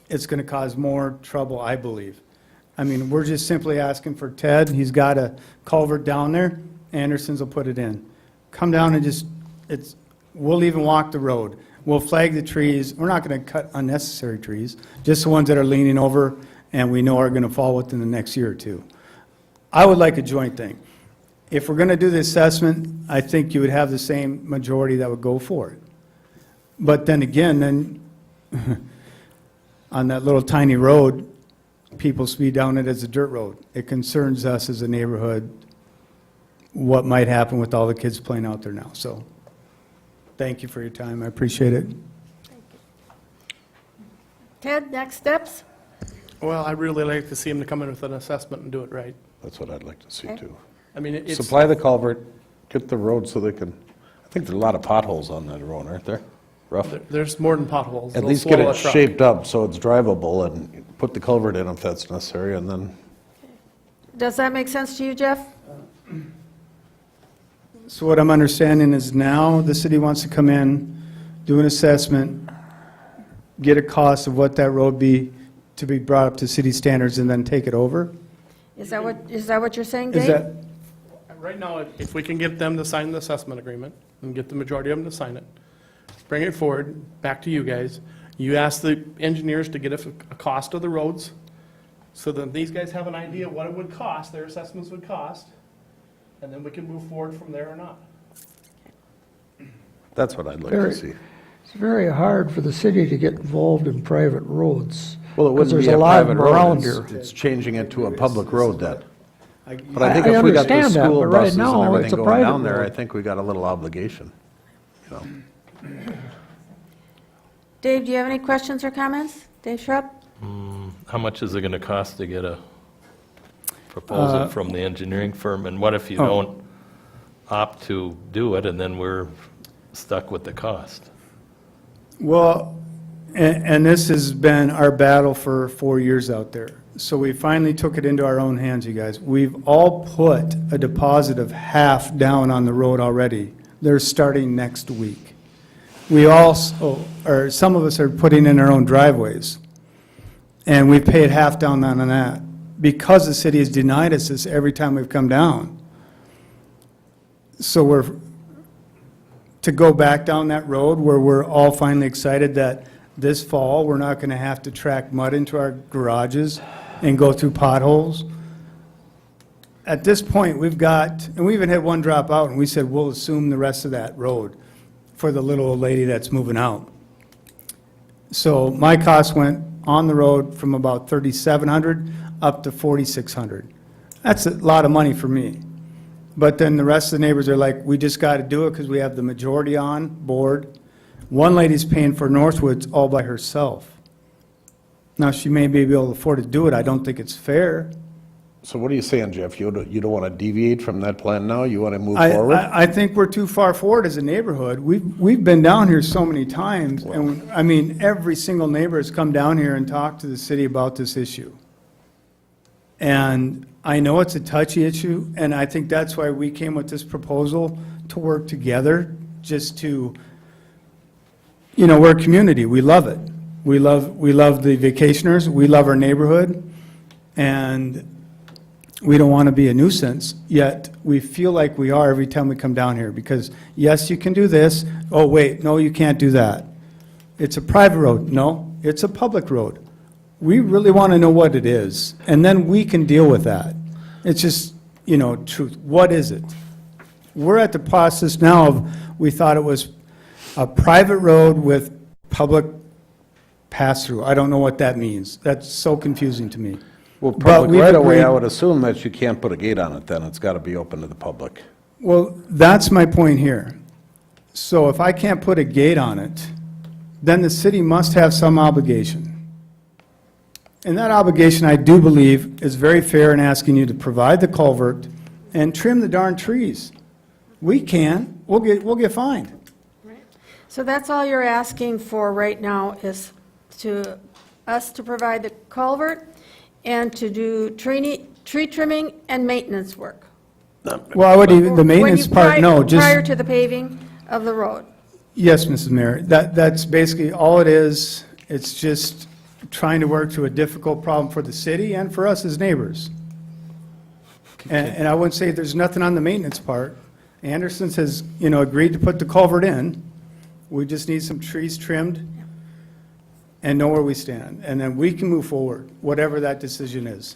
it's going to cause more trouble, I believe. I mean, we're just simply asking for Ted, he's got a culvert down there, Anderson's will put it in. Come down and we'll even walk the road. We'll flag the trees. We're not going to cut unnecessary trees, just the ones that are leaning over and we know are going to fall within the next year or two. I would like a joint thing. If we're going to do the assessment, I think you would have the same majority that would go for it. But then again, on that little tiny road, people speed down it as a dirt road. It concerns us as a neighborhood what might happen with all the kids playing out there now. So thank you for your time. I appreciate it. Ted, next steps? Well, I'd really like to see him to come in with an assessment and do it right. That's what I'd like to see, Okay. too. I mean, it's, Supply the culvert, get the road so they can, I think there are a lot of potholes on that road, aren't there? Rough. there's more than potholes. At It'll least get swallow it a truck. shaped up so it's drivable, and put the culvert in if that's necessary, and then, Does that make sense to you, Jeff? So what I'm understanding is now the city wants to come in, do an assessment, get a cost of what that road be to be brought up to city standards, and then take it over? Is that what you're saying, Is Dave? that, Right now, if we can get them to sign the assessment agreement and get the majority of them to sign it, bring it forward, back to you guys. You ask the engineers to get a cost of the roads, so that these guys have an idea what it would cost, their assessments would cost, and then we can move forward from there or not. that's what I'd like to Very- see. It's very hard for the city to get involved in private roads. Well, it 'cause wouldn't there's be a lot of private them road, around it's- here. it's changing it to a public road then. I- But I think I if we got the understand that, school but right buses and now, it's everything a going private down there, road. I think we got a little obligation, you know. Dave, do you have any questions or comments? Dave Schrupp? How much is it going to cost to get a proposal from the engineering firm? And what if you don't opt to do it, and then we're stuck with the cost? Well, and this has been our battle for 4 years out there. So we finally took it into our own hands, you guys. We've all put a deposit of half down on the road already. They're starting next week. We also, or some of us are putting in our own driveways. And we've paid half down on that because the city has denied us this every time we've come down. So to go back down that road where we're all finally excited that this fall, we're not going to have to track mud into our garages and go through potholes. At this point, we've got, and we even had one drop out, and we said, we'll assume the rest of that road for the little old lady that's moving out. So my cost went on the road from about $3,700 up to $4,600. That's a lot of money for me. But then the rest of the neighbors are like, we just got to do it because we have the majority on board. One lady's paying for Northwoods all by herself. Now, she may be able to afford to do it. I don't think it's fair. So what are you saying, Jeff? You don't want to deviate from that plan now? You want to move forward? I think we're too far forward as a neighborhood. We've been down here so many times, and, I mean, every single neighbor has come down here and talked to the city about this issue. And I know it's a touchy issue, and I think that's why we came with this proposal to work together, just to, we're a community, we love it. We love the vacationers, we love our neighborhood, and we don't want to be a nuisance, yet we feel like we are every time we come down here, because yes, you can do this, oh wait, no, you can't do that. It's a private road, no, it's a public road. We really want to know what it is, and then we can deal with that. It's just, truth, what is it? We're at the process now of, we thought it was a private road with public pass-through. I don't know what that means. That's so confusing to me. Well, But public we've right away, I agreed- would assume that you can't put a gate on it then. It's got to be open to the public. Well, that's my point here. So if I can't put a gate on it, then the city must have some obligation. And that obligation, I do believe, is very fair in asking you to provide the culvert and trim the darn trees. We can, we'll get fined. So that's all you're asking for right now is us to provide the culvert and to do tree trimming and maintenance work? Well, I would even, the maintenance part, no, just. Prior to the paving of the road? Yes, Mrs. Mayor, that's basically all it is. It's just trying to work through a difficult problem for the city and for us as neighbors. And I wouldn't say there's nothing on the maintenance part. Anderson's has, agreed to put the culvert in. We just need some trees trimmed and know where we stand. And then we can move forward, whatever that decision is.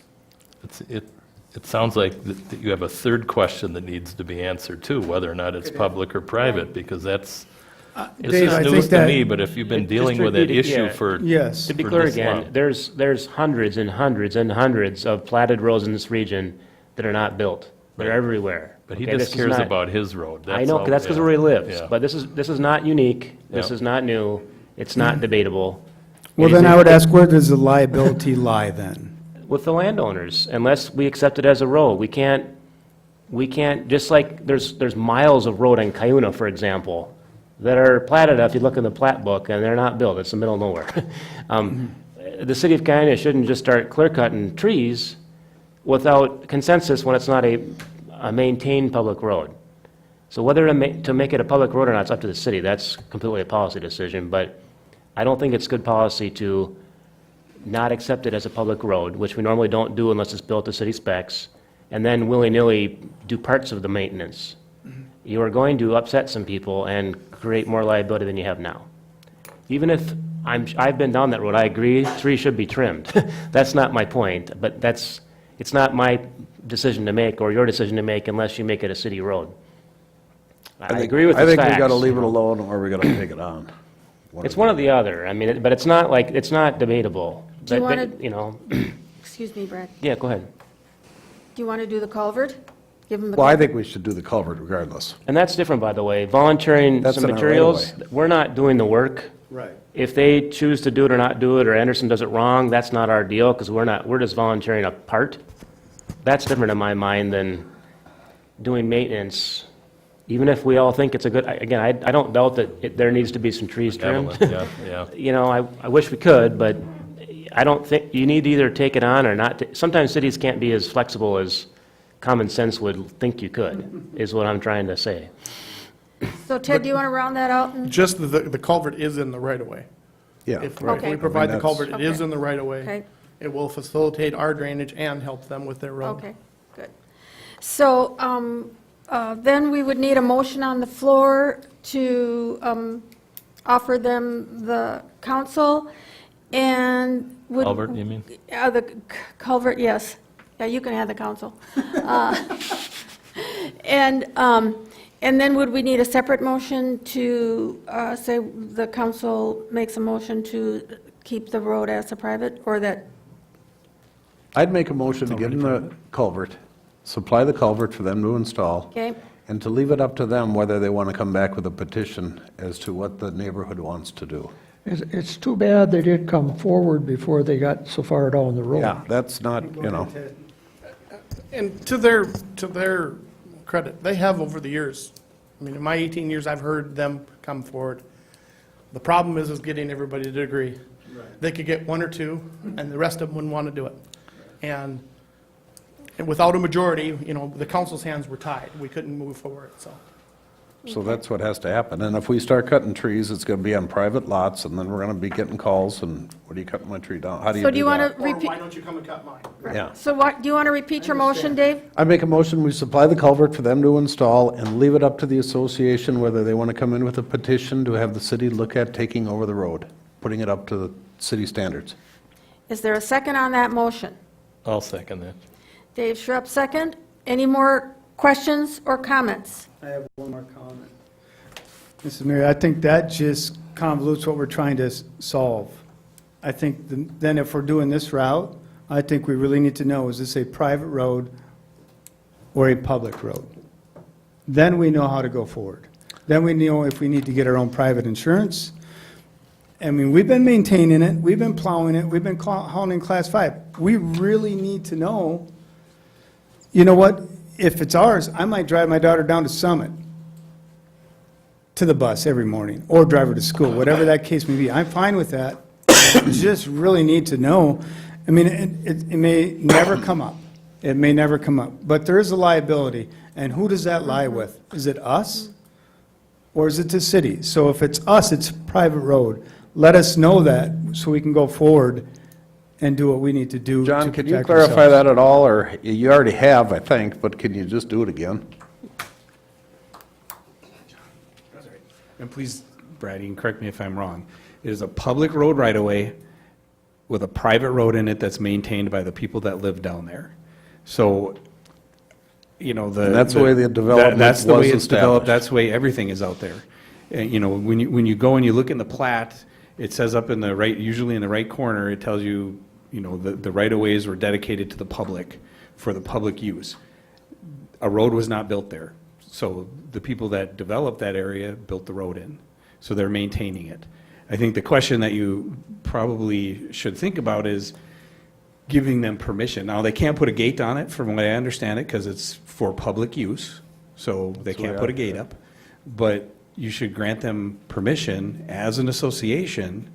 It sounds like that you have a third question that needs to be answered too, whether or not it's public or private, because this Dave, I is think news to that- me, but if you've been Just dealing to with that repeat it, issue yeah. for Yes. To be for clear this again, long. there's hundreds and hundreds and hundreds of platted roads in this region that are not built. They're Right. everywhere. But he Okay, just this is cares not- about his road. I know, all, that's because yeah. where he lives. Yeah. But this is not unique. This Yeah. is not new. It's not debatable. Well, It then is I would in- ask, where does the liability lie then? With the landowners, unless we accept it as a road. We can't, just like there's miles of road in Cuyuna, for example, that are platted if you look in the plat book, and they're not built. It's the middle of nowhere. The city of Cuyuna shouldn't just start clear-cutting trees without consensus when it's not a maintained public road. So whether to make it a public road or not, it's up to the city. That's completely a policy decision, but I don't think it's good policy to not accept it as a public road, which we normally don't do unless it's built to city specs, and then willy-nilly do parts of the maintenance. You are going to upset some people and create more liability than you have now. Even if I've been down that road, I agree, trees should be trimmed. That's not my point, but it's not my decision to make or your decision to make unless you make it a city road. I agree with the I facts. think we got to leave it alone, or we got to take it on. It's one or the other. I mean, but it's not debatable. Do you But- wanna- but, you know, Excuse me, Brad. yeah, go ahead. Do you want to do the culvert? Give him the Well, I culvert? think we should do the culvert regardless. And that's different, by the way. Volunteering That's some in our materials, right-of-way. we're not doing the work. Right. If they choose to do it or not do it, or Anderson does it wrong, that's not our deal, because we're just volunteering a part. That's different in my mind than doing maintenance, even if we all think it's a good, again, I don't doubt that there needs to be some trees trimmed. Evelyn, yeah. You know, I wish we could, but I don't think, you need to either take it on or not. Sometimes cities can't be as flexible as common sense would think you could, is what I'm trying to say. So Ted, do you want to round that out? Just the culvert is in the right-of-way. Yeah. If Okay. we provide the that's- culvert, it is Okay. in the right-of-way. Okay. It will facilitate our drainage and help them with their road. Okay, good. So then we would need a motion on the floor to offer them the council and would... Culvert, you mean? The culvert, yes. Yeah, you can have the council. And then would we need a separate motion to say the council makes a motion to keep the road as a private, or that, I'd make a motion to give them the culvert, supply the culvert for them to install, okay? and to leave it up to them whether they want to come back with a petition as to what the neighborhood wants to do. It's too bad they didn't come forward before they got so far down the road. Yeah, that's not, you know, And to their credit, they have over the years, I mean, in my 18 years, I've heard them come forward. The problem is getting everybody to agree. They could get one or two, and the rest of them wouldn't want to do it. And And without a majority, you know, the council's hands were tied. We couldn't move forward, so. So that's what has to happen. And if we start cutting trees, it's gonna be on private lots, and then we're gonna be getting calls, and what are you cutting my tree down? How do you So do you do want that? to Or repeat? why don't you come and cut mine? Yeah. So what, do you want to repeat your motion, Dave? I make a motion, we supply the culvert for them to install and leave it up to the association whether they want to come in with a petition to have the city look at taking over the road, putting it up to the city standards. Is there a second on that motion? I'll second that. Dave Schrupp, second. Any more questions or comments? I have one more comment. Mrs. Mayor, I think that just convolutes what we're trying to solve. I think then if we're doing this route, I think we really need to know, is this a private road or a public road? Then we know how to go forward. Then we know if we need to get our own private insurance. I mean, we've been maintaining it, we've been plowing it, we've been hauling in Class 5. We really need to know, you know what, if it's ours, I might drive my daughter down to Summit to the bus every morning, or drive her to school, whatever that case may be. I'm fine with that. Just really need to know. I mean, it may never come up. It may never come up. But there is a liability, and who does that lie with? Is it us, or is it the city? So if it's us, it's a private road. Let us know that, so we can go forward and do what we need to do to John, protect can you ourselves. clarify that at all, or you already have, I think, but can you just do it again? And please, Brad, you can correct me if I'm wrong. It is a public road right-of-way with a private road in it that's maintained by the people that live down there. So, you know, And that's the way the development that's the way was it's developed, established. that's the way everything is out there. And, you know, when you go and you look in the plat, it says up in the right, usually in the right corner, it tells you, you know, the right-of-ways were dedicated to the public, for the public use. A road was not built there. So the people that developed that area built the road in. So they're maintaining it. I think the question that you probably should think about is giving them permission. Now, they can't put a gate on it, from what I understand it, because it's for public use, so they That's the way can't put a I- gate up. But you should grant them permission as an association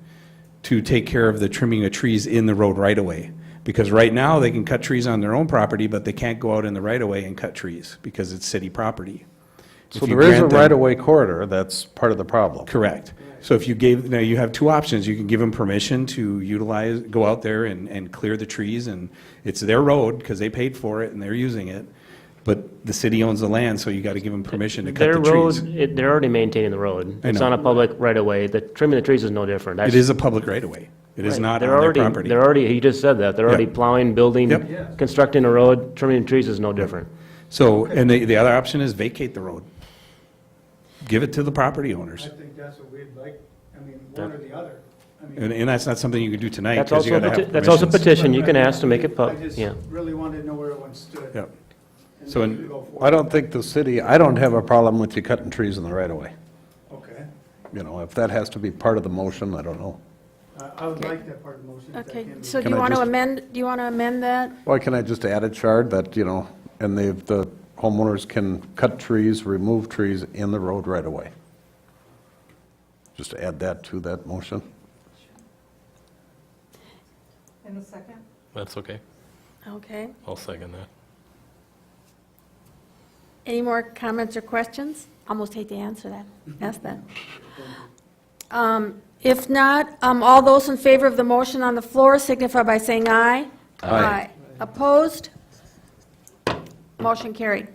to take care of the trimming of trees in the road right-of-way. Because right now, they can cut trees on their own property, but they can't go out in the right-of-way and cut trees, because it's city property. So If you there is a grant them- right-of-way corridor, that's part of the problem. Correct. So if you gave, now you have two options. You can give them permission to utilize, go out there and clear the trees, and it's their road, because they paid for it and they're using it. But the city owns the land, so you got to give them permission to cut Their the trees. road, they're already maintaining the road. I It's know. on a public right-of-way. The trimming the trees is no different. It is a public right-of-way. It is not on They're their already- property. They're already, he just said that. They're already Yep. plowing, building, Yep. constructing a road, trimming the trees is no different. So, and the other option is vacate the road. Give it to the property owners. I think that's what we'd like, I mean, one or the other. I mean, And that's not something you can do tonight, That's because you also, got to have that's also a permissions. petition. You can ask to make it I pub, just yeah. really wanted to know where everyone stood. Yep. and So then in- we go forward. I don't think the city, I don't have a problem with you cutting trees in the right-of-way. Okay. You know, if that has to be part of the motion, I don't know. I would like that part of the motion. if that Okay, can be- so do Can you I want to just- amend that? Why can I just add a chart that, you know, and the homeowners can cut trees, remove trees in the road right-of-way? Just add that to that motion. In a second? That's okay. Okay. I'll second that. Any more comments or questions? Almost hate to answer that, ask that. If not, all those in favor of the motion on the floor signify by saying aye. Aye. Opposed? Motion carried.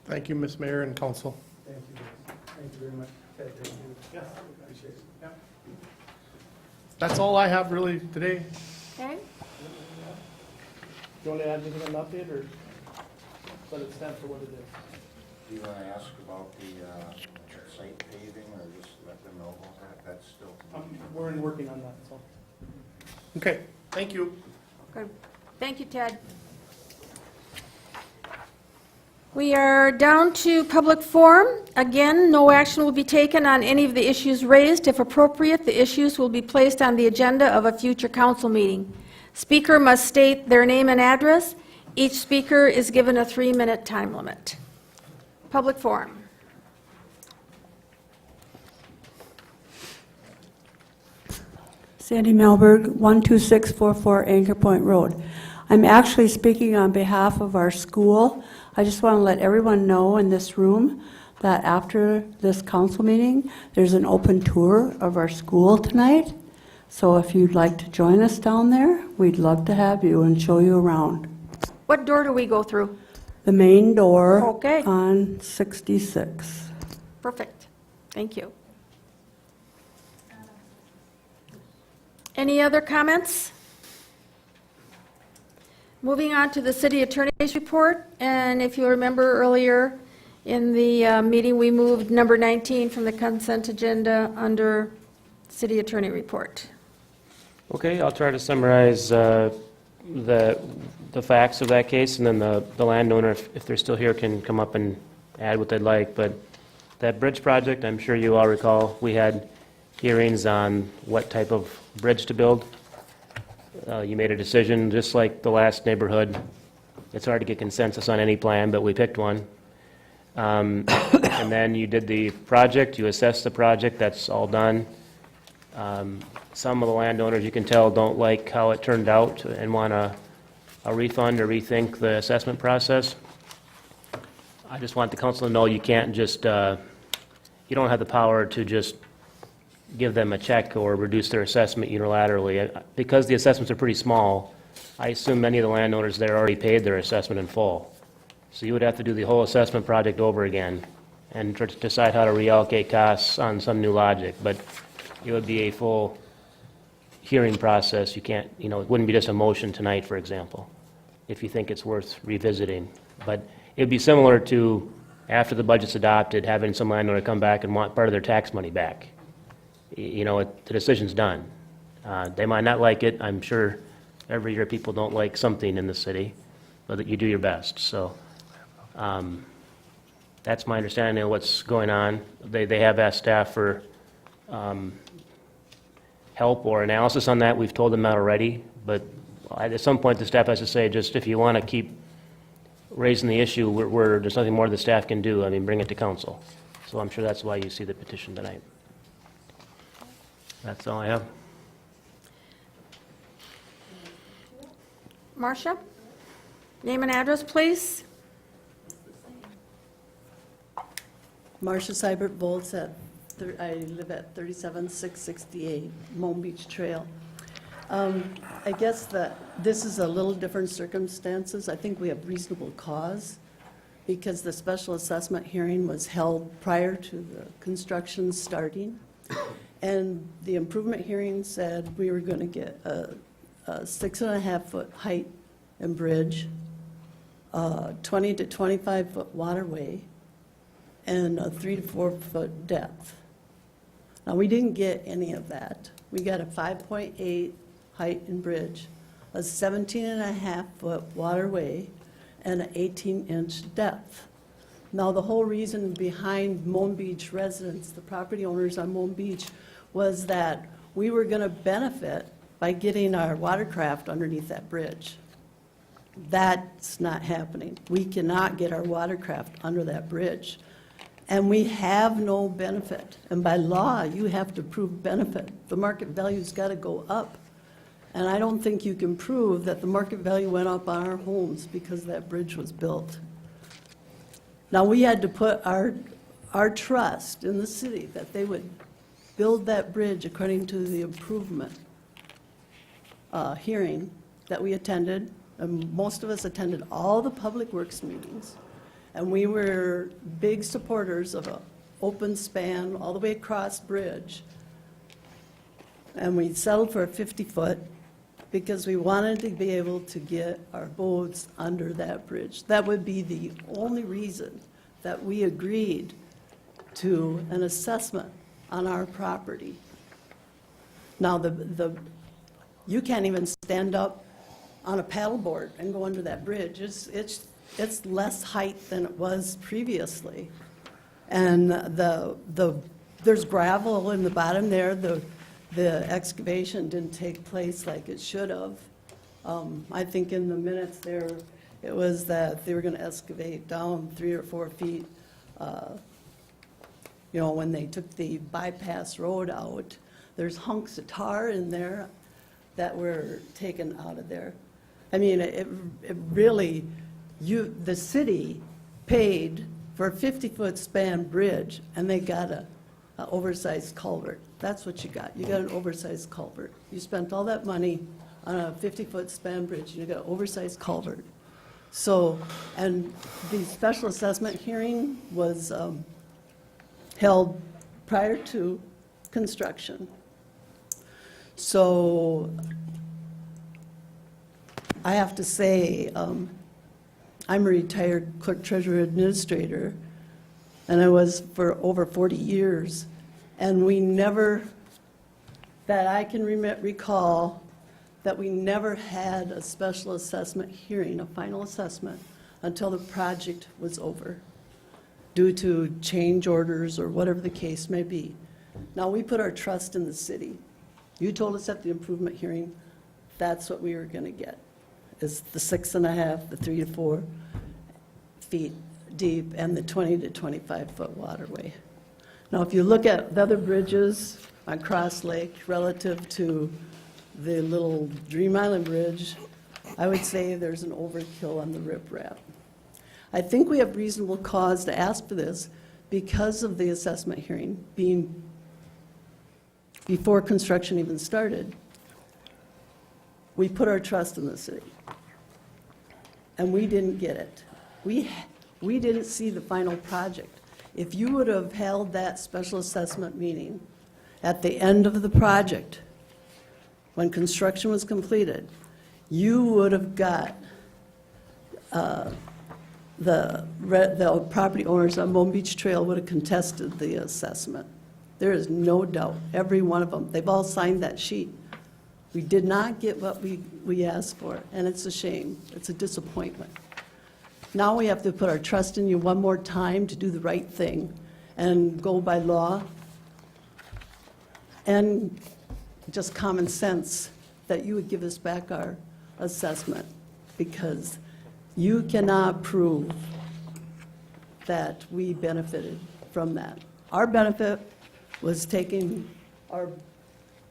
Thank you, Ms. Mayor and council. Thank you. Thank you very much. Ted, thank you. Yes. Appreciate it. Yep. That's all I have really today. Okay? You want to add anything on the update, or let it stand for what it is? Do you want to ask about the site paving, or just let them know about that? That's still. We're working on that, so. Okay, thank you. Good. Thank you, Ted. We are down to public forum. Again, no action will be taken on any of the issues raised. If appropriate, the issues will be placed on the agenda of a future council meeting. Speaker must state their name and address. Each speaker is given a 3-minute time limit. Public forum. Sandy Malberg, 12644 Anchor Point Road. I'm actually speaking on behalf of our school. I just want to let everyone know in this room that after this council meeting, there's an open tour of our school tonight. So if you'd like to join us down there, we'd love to have you and show you around. What door do we go through? The main door Okay. on 66. Perfect. Thank you. Any other comments? Moving on to the city attorney's report, and if you remember earlier in the meeting, we moved number 19 from the consent agenda under city attorney report. Okay, I'll try to summarize the facts of that case, and then the landowner, if they're still here, can come up and add what they'd like. But that bridge project, I'm sure you all recall, we had hearings on what type of bridge to build. You made a decision, just like the last neighborhood. It's hard to get consensus on any plan, but we picked one. And then you did the project, you assessed the project, that's all done. Some of the landowners, you can tell, don't like how it turned out and want a refund or rethink the assessment process. I just want the council to know you can't just, you don't have the power to just give them a check or reduce their assessment unilaterally. Because the assessments are pretty small, I assume many of the landowners there already paid their assessment in full. So you would have to do the whole assessment project over again and try to decide how to reallocate costs on some new logic. But it would be a full hearing process. You can't, it wouldn't be just a motion tonight, for example, if you think it's worth revisiting. But it would be similar to, after the budget's adopted, having some landowner come back and want part of their tax money back. The decision's done. They might not like it. I'm sure every year people don't like something in the city, but that you do your best. So that's my understanding of what's going on. They have asked staff for help or analysis on that. We've told them that already, but at some point the staff has to say, just if you want to keep raising the issue, there's nothing more the staff can do. Bring it to council. So I'm sure that's why you see the petition tonight. That's all I have. Marcia? Name and address, please. Marcia Seibert Volz, I live at 37668 Moan Beach Trail. I guess that this is a little different circumstances. I think we have reasonable cause because the special assessment hearing was held prior to the construction starting. And the improvement hearing said we were going to get a 6.5-foot height and bridge, 20 to 25-foot waterway, and a 3 to 4-foot depth. Now, we didn't get any of that. We got a 5.8 height and bridge, a 17.5-foot waterway, and an 18-inch depth. Now, the whole reason behind Moan Beach residents, the property owners on Moan Beach, was that we were going to benefit by getting our watercraft underneath that bridge. That's not happening. We cannot get our watercraft under that bridge. And we have no benefit. And by law, you have to prove benefit. The market value's got to go up. And I don't think you can prove that the market value went up on our homes because that bridge was built. Now, we had to put our trust in the city that they would build that bridge according to the improvement hearing that we attended. And most of us attended all the public works meetings. And we were big supporters of an open span all the way across bridge. And we settled for a 50-foot because we wanted to be able to get our boats under that bridge. That would be the only reason that we agreed to an assessment on our property. Now, you can't even stand up on a paddleboard and go under that bridge. It's less height than it was previously. And there's gravel in the bottom there. The excavation didn't take place like it should have. I think in the minutes there, it was that they were going to excavate down 3 or 4 feet. When they took the bypass road out, there's hunks of tar in there that were taken out of there. I mean, it really, the city paid for a 50-foot span bridge, and they got a oversized culvert. That's what you got. You got an oversized culvert. You spent all that money on a 50-foot span bridge, and you got an oversized culvert. So, and the special assessment hearing was held prior to construction. So, I have to say, I'm a retired clerk treasurer administrator, and I was for over 40 years, and we never, that I can recall, that we never had a special assessment hearing, a final assessment, until the project was over, due to change orders or whatever the case may be. Now, we put our trust in the city. You told us at the improvement hearing, that's what we were going to get, is the 6.5, the 3 to 4 feet deep, and the 20 to 25-foot waterway. Now, if you look at the other bridges on Cross Lake relative to the little Dream Island Bridge, I would say there's an overkill on the riprap. I think we have reasonable cause to ask for this because of the assessment hearing being before construction even started. We put our trust in the city, and we didn't get it. We didn't see the final project. If you would have held that special assessment meeting at the end of the project, when construction was completed, you would have got the property owners on Mome Beach Trail would have contested the assessment. There is no doubt, every one of them. They've all signed that sheet. We did not get what we asked for, and it's a shame. It's a disappointment. Now we have to put our trust in you one more time to do the right thing and go by law and just common sense that you would give us back our assessment, because you cannot prove that we benefited from that. Our benefit was taking our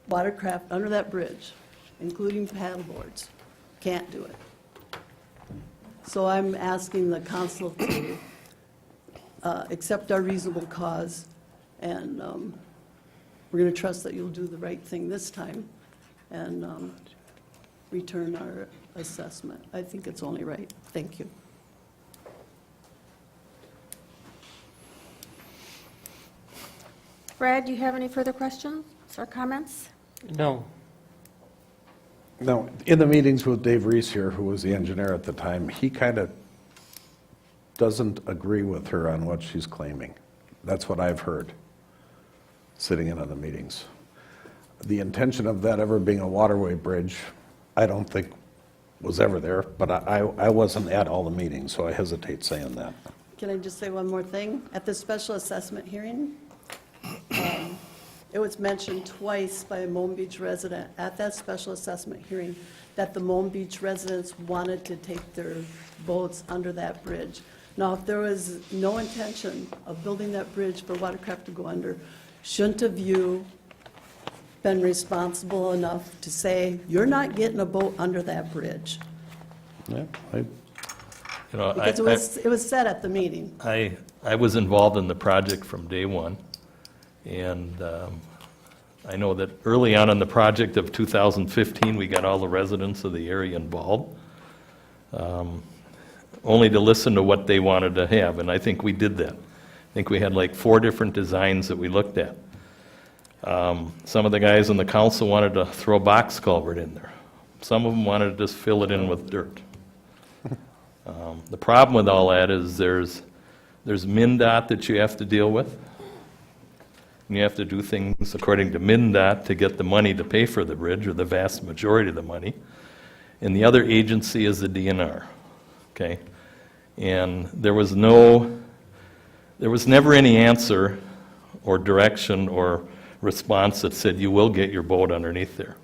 watercraft under that bridge, including paddleboards. Can't do it. So I'm asking the council to accept our reasonable cause, and we're going to trust that you'll do the right thing this time and return our assessment. I think it's only right. Thank you. Brad, do you have any further questions or comments? No. Now, in the meetings with Dave Reese here, who was the engineer at the time, he kind of doesn't agree with her on what she's claiming. That's what I've heard, sitting in on the meetings. The intention of that ever being a waterway bridge, I don't think was ever there, but I wasn't at all the meetings, so I hesitate saying that. Can I just say one more thing? At the special assessment hearing, it was mentioned twice by a Mome Beach resident at that special assessment hearing that the Mome Beach residents wanted to take their boats under that bridge. Now, if there was no intention of building that bridge for watercraft to go under, shouldn't have you been responsible enough to say, you're not getting a boat under that bridge? Yeah, Because it was said at the meeting. I was involved in the project from day one, and I know that early on in the project of 2015, we got all the residents of the area involved, only to listen to what they wanted to have, and I think we did that. I think we had like 4 different designs that we looked at. Some of the guys on the council wanted to throw a box culvert in there. Some of them wanted to just fill it in with dirt. The problem with all that is there's MnDOT that you have to deal with. And you have to do things according to MnDOT to get the money to pay for the bridge, or the vast majority of the money. And the other agency is the DNR, okay? And there was never any answer or direction or response that said you will get your boat underneath there.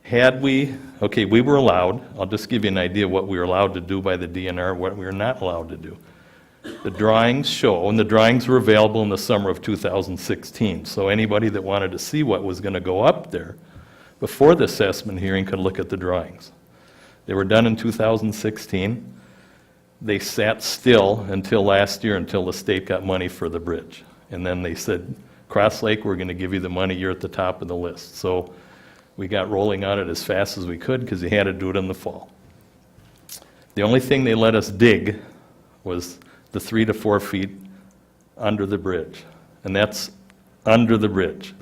Had we, okay, we were allowed, I'll just give you an idea of what we were allowed to do by the DNR, what we were not allowed to do. The drawings show, and the drawings were available in the summer of 2016, so anybody that wanted to see what was going to go up there before the assessment hearing could look at the drawings. They were done in 2016. They sat still until last year, until the state got money for the bridge. And then they said, Cross Lake, we're going to give you the money, you're at the top of the list. So we got rolling on it as fast as we could because you had to do it in the fall. The only thing they let us dig was the 3 to 4 feet under the bridge. And that's under the bridge,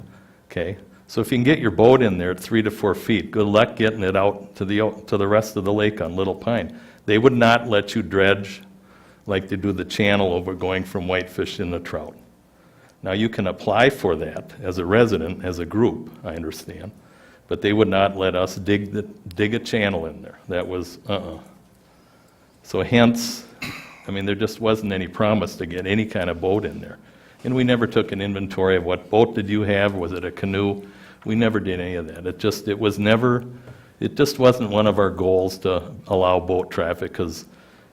okay? So if you can get your boat in there at 3 to 4 feet, good luck getting it out to the rest of the lake on Little Pine. They would not let you dredge like they do the channel over going from whitefish into trout. Now, you can apply for that as a resident, as a group, I understand, but they would not let us dig a channel in there. That was, So hence, I mean, there just wasn't any promise to get any kind of boat in there. And we never took an inventory of what boat did you have, was it a canoe? We never did any of that. It just wasn't one of our goals to allow boat traffic, because,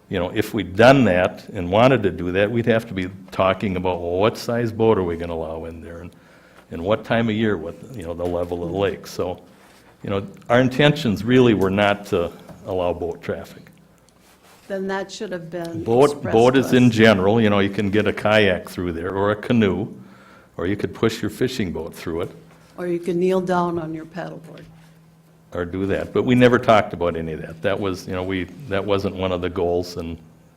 you know, if we'd done that and wanted to do that, we'd have to be talking about, well, what size boat are we gonna allow in there? And what time of year, what, you know, the level of the lake. So, you know, our intentions really were not to allow boat traffic. Then that should have been Boat expressed is to in us. general, you know, you can get a kayak through there, or a canoe, or you could push your fishing boat through it, Or you can kneel down on your paddleboard. or do that. But we never talked about any of that. That was, you know, that wasn't one of the goals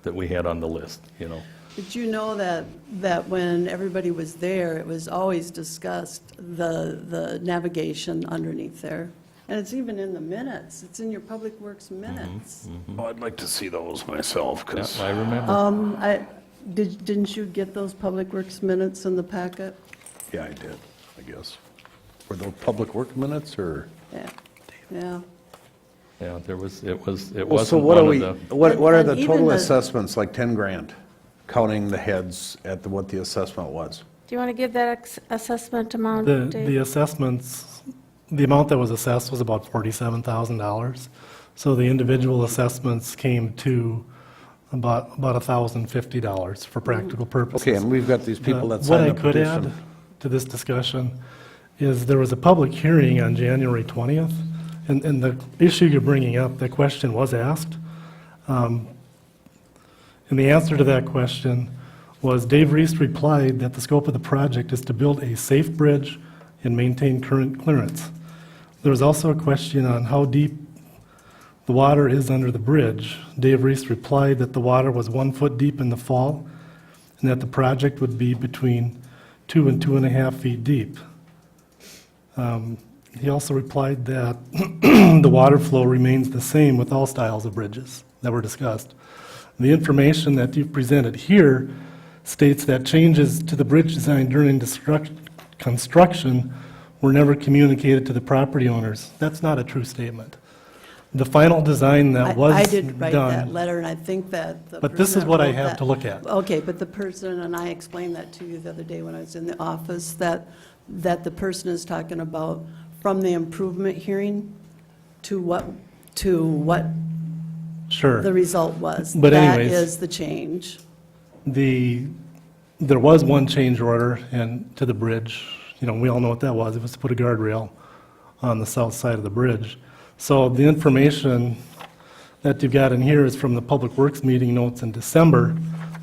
that we had on the list, you know. Did you know that when everybody was there, it was always discussed, the navigation underneath there? And it's even in the minutes, it's in your Public Works minutes. Oh, I'd like to see those myself, Yeah, because I remember. Didn't you get those Public Works minutes in the packet? yeah, I did, I guess. Were those public work minutes, or? Yeah, yeah. Yeah, it wasn't So what are one we, of the, what are And the even total the- assessments, like 10 grand, counting the heads at what the assessment was? Do you want to give that assessment amount, The Dave? assessments, the amount that was assessed was about $47,000. So the individual assessments came to about $1,050 for practical purposes. Okay, and we've got these people that What signed I the could add petition. to this discussion is there was a public hearing on January 20th, and the issue you're bringing up, the question was asked. And the answer to that question was Dave Reese replied that the scope of the project is to build a safe bridge and maintain current clearance. There was also a question on how deep the water is under the bridge. Dave Reese replied that the water was 1 foot deep in the fall, and that the project would be between 2 and 2.5 feet deep. He also replied that the water flow remains the same with all styles of bridges that were discussed. The information that you've presented here states that changes to the bridge design during construction were never communicated to the property owners. That's not a true statement. The final design that was done. I did write that letter, and I think that the But this person is what that I wrote have that- to look at. Okay, but the person, and I explained that to you the other day when I was in the office, that the person is talking about from the improvement hearing to what Sure. the result was. But anyways- That is the change. There was one change order to the bridge. You know, we all know what that was. It was to put a guardrail on the south side of the bridge. So the information that you've got in here is from the Public Works meeting notes in December.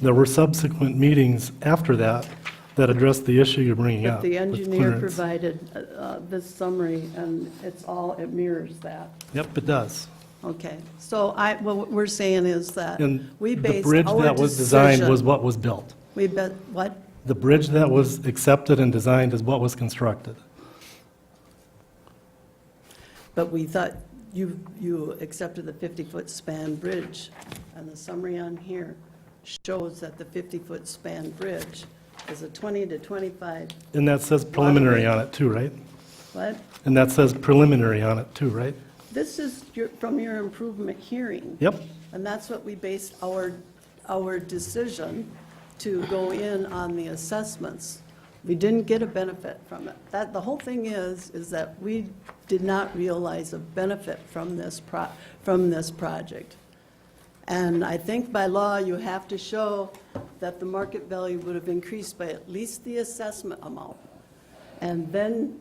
There were subsequent meetings after that addressed the issue you're bringing up. But the with engineer clearance. provided this summary, and it mirrors that. Yep, it does. Okay, so what we're saying is that And we the based bridge our that was designed was decision- what was built. We bet, what? The bridge that was accepted and designed is what was constructed. But we thought you accepted the 50-foot span bridge, and the summary on here shows that the 50-foot span bridge is a 20 to 25, And that says preliminary on it too, right? what? And that says preliminary on it too, right? This is from your improvement hearing. Yep. And that's what we based our decision to go in on the assessments. We didn't get a benefit from it. The whole thing is that we did not realize a benefit from this project. And I think by law, you have to show that the market value would have increased by at least the assessment amount. And then,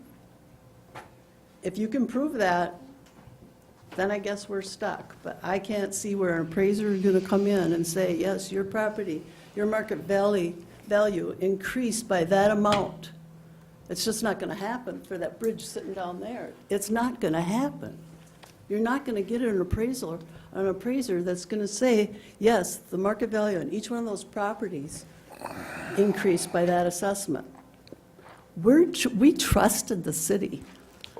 if you can prove that, then I guess we're stuck. But I can't see where an appraiser is going to come in and say, yes, your property, your market value increased by that amount. It's just not going to happen for that bridge sitting down there. It's not going to happen. You're not going to get an appraiser that's going to say, yes, the market value on each one of those properties increased by that assessment. We trusted the city.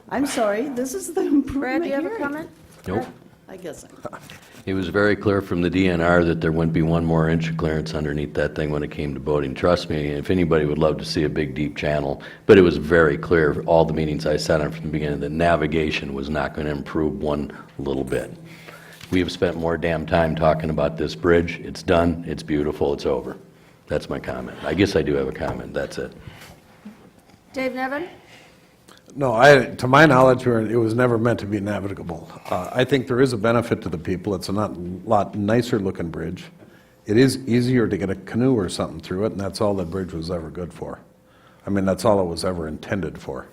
I'm sorry, this is the improvement Brad, do you have a hearing. comment? Nope. I guess I'm. It was very clear from the DNR that there wouldn't be one more inch of clearance underneath that thing when it came to boating. Trust me, if anybody would love to see a big, deep channel, but it was very clear, all the meetings I sat on from the beginning, that navigation was not going to improve one little bit. We have spent more damn time talking about this bridge. It's done, it's beautiful, it's over. That's my comment. I guess I do have a comment, that's it. Dave Nevin? No, to my knowledge, it was never meant to be navigable. I think there is a benefit to the people. It's a lot nicer looking bridge. It is easier to get a canoe or something through it, and that's all the bridge was ever good for. I mean, that's all it was ever intended for.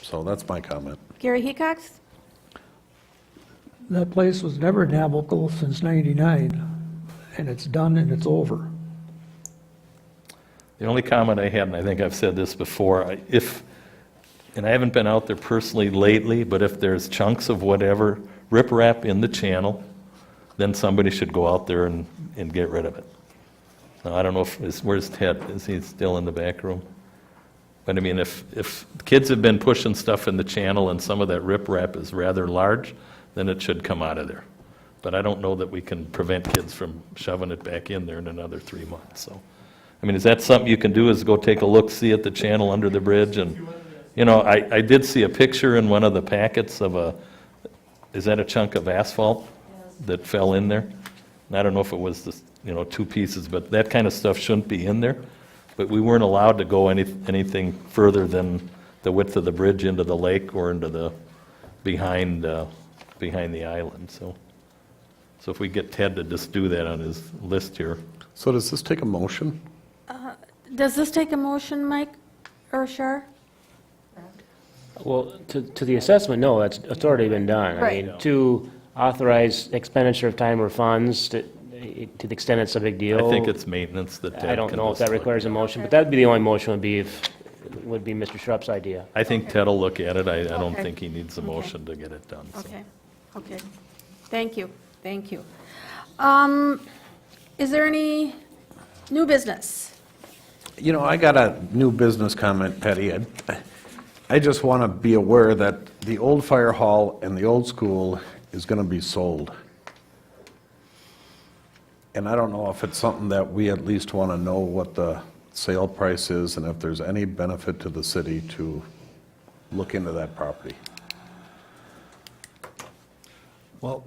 So that's my comment. Gary Hecox? That place was never navigable since '99, and it's done and it's over. The only comment I had, and I think I've said this before, and I haven't been out there personally lately, but if there's chunks of whatever riprap in the channel, then somebody should go out there and get rid of it. Now, I don't know where's Ted? Is he still in the back room? But I mean, if kids have been pushing stuff in the channel and some of that riprap is rather large, then it should come out of there. But I don't know that we can prevent kids from shoving it back in there in another 3 months, so. I mean, is that something you can do, is go take a look, see at the channel under the bridge? And, you know, I did see a picture in one of the packets of is that a chunk of asphalt that fell in there? And I don't know if it was the, 2 pieces, but that kind of stuff shouldn't be in there. But we weren't allowed to go anything further than the width of the bridge into the lake or into the, behind the island, so. So if we get Ted to just do that on his list here. So does this take a motion? Does this take a motion, Mike or Shar? Well, to the assessment, no, it's already been done. Right. I mean, to authorize expenditure of time or funds, to the extent it's a big deal. I think it's maintenance that Ted I don't can know if that just look requires a at. motion, but that'd be the only motion would be Mr. Schrupp's idea. I think Ted will look at it. I don't Okay. think he needs a Okay. motion to get it done, so. Okay. Thank you. Is there any new business? I got a new business comment, Patty. I just want to be aware that the old fire hall and the old school is going to be sold. And I don't know if it's something that we at least want to know what the sale price is and if there's any benefit to the city to look into that property. Well,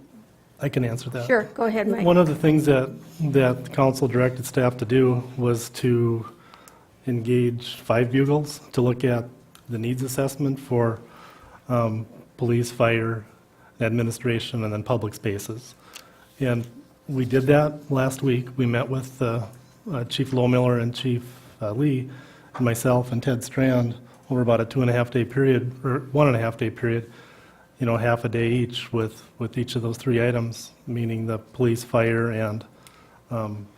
I can answer that. Sure, go ahead, Mike. One of the things that the council directed staff to do was to engage 5 Bugles to look at the needs assessment for police, fire, administration, and then public spaces. And we did that last week. We met with Chief Lohmiller and Chief Lee, and myself and Ted Strand over about a 2.5-day period, or 1.5-day period, half a day each with each of those 3 items, meaning the police, fire, and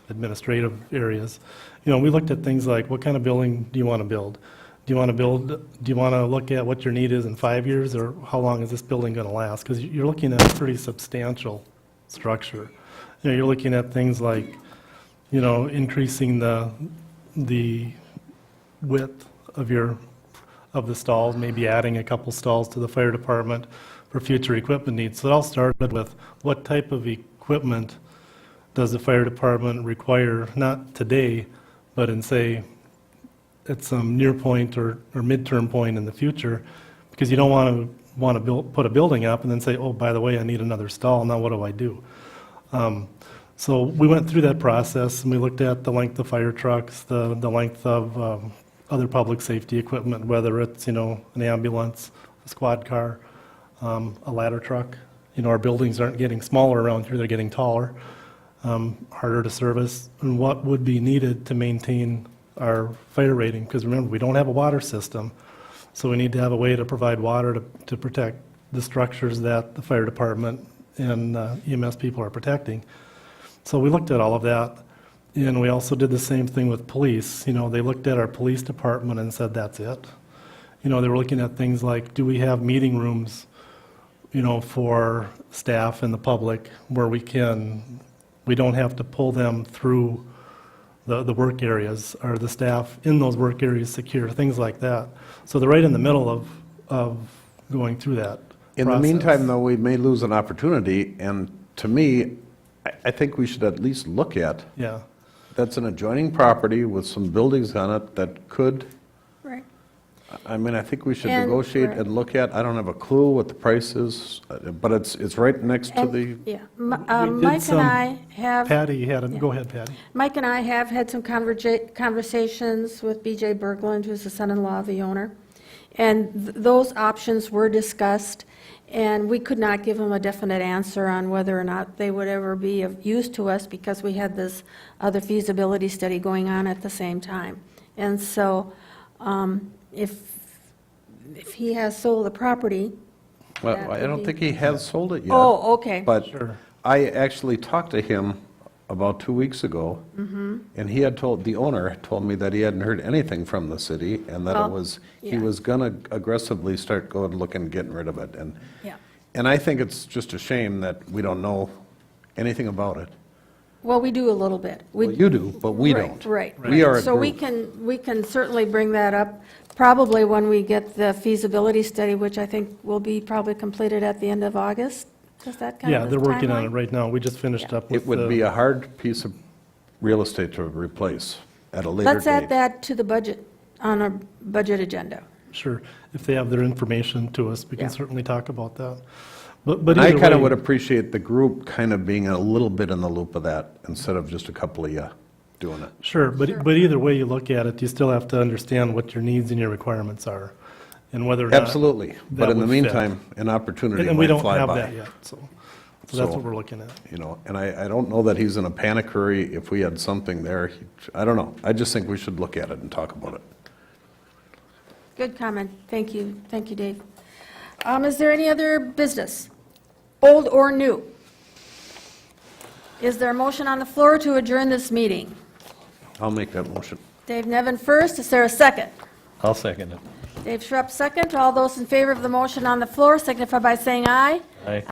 administrative areas. We looked at things like, what kind of building do you want to build? Do you want to look at what your need is in 5 years, or how long is this building going to last? Because you're looking at a pretty substantial structure. You're looking at things like, increasing the width of the stalls, maybe adding a couple stalls to the fire department for future equipment needs. So it all started with, what type of equipment does the fire department require, not today, but in, say, at some near point or midterm point in the future, because you don't want to put a building up and then say, oh, by the way, I need another stall, now what do I do? So we went through that process, and we looked at the length of fire trucks, the length of other public safety equipment, whether it's, an ambulance, a squad car, a ladder truck. Our buildings aren't getting smaller around here, they're getting taller, harder to service, and what would be needed to maintain our fire rating, because remember, we don't have a water system, so we need to have a way to provide water to protect the structures that the fire department and EMS people are protecting. So we looked at all of that, and we also did the same thing with police. You know, they looked at our police department and said, that's it. You know, they were looking at things like, do we have meeting rooms, you know, for staff and the public where we don't have to pull them through the work areas? Are the staff in those work areas secure? Things like that. So they're right in the middle of going through that In the process. meantime, though, we may lose an opportunity, and to me, I think we should at least look at, Yeah. that's an adjoining property with some buildings on it that could, Right. I mean, I think we should And- negotiate right. and look at, I don't have a clue what the price is, but it's right next to And- the, Yeah. We did Mike and some- I have. Patty go ahead, Patty. Mike and I have had some conversations with BJ Berglund, who's the son-in-law of the owner, and those options were discussed, and we could not give him a definite answer on whether or not they would ever be of use to us, because we had this other feasibility study going on at the same time. And so, if he has sold the property. well, that I would don't be- think he has sold it yet. Oh, okay. But Sure. I actually talked to him about 2 weeks ago, Mm-hmm. and he had told, the owner told me that he hadn't heard anything from the city, and that Well, he yeah. was gonna aggressively start going, looking, getting rid of it, Yeah. and I think it's just a shame that we don't know anything about it. Well, we do a little bit. We- Well, you do, but we Right, don't. Right. We are a So we group. can certainly bring that up, probably when we get the feasibility study, which I think will be probably completed at the end of August. Is that kind Yeah, of the they're working on it timeline? right now. We just finished up with It would be a hard piece of real estate to replace at a later date. Let's add that to the budget, on our budget agenda. Sure, if they have their information to us, we can Yeah. certainly talk about that. But And I either kind of way- would appreciate the group kind of being a little bit in the loop of that, instead of just a couple of you doing it. Sure, but either way you look at it, you still have to understand what your needs and your requirements are, and whether or not. Absolutely, but that in the would fit. meantime, an opportunity And we might don't fly have by. that yet, so that's So- what we're looking at. You know, and I don't know that he's in a panic hurry. If we had something there, I don't know. I just think we should look at it and talk about it. Good comment. Thank you, Dave. Is there any other business, old or new? Is there a motion on the floor to adjourn this meeting? I'll make that motion. Dave Nevin first, is there a second? I'll second it. Dave Schrupp second. All those in favor of the motion on the floor signify by saying aye. Aye.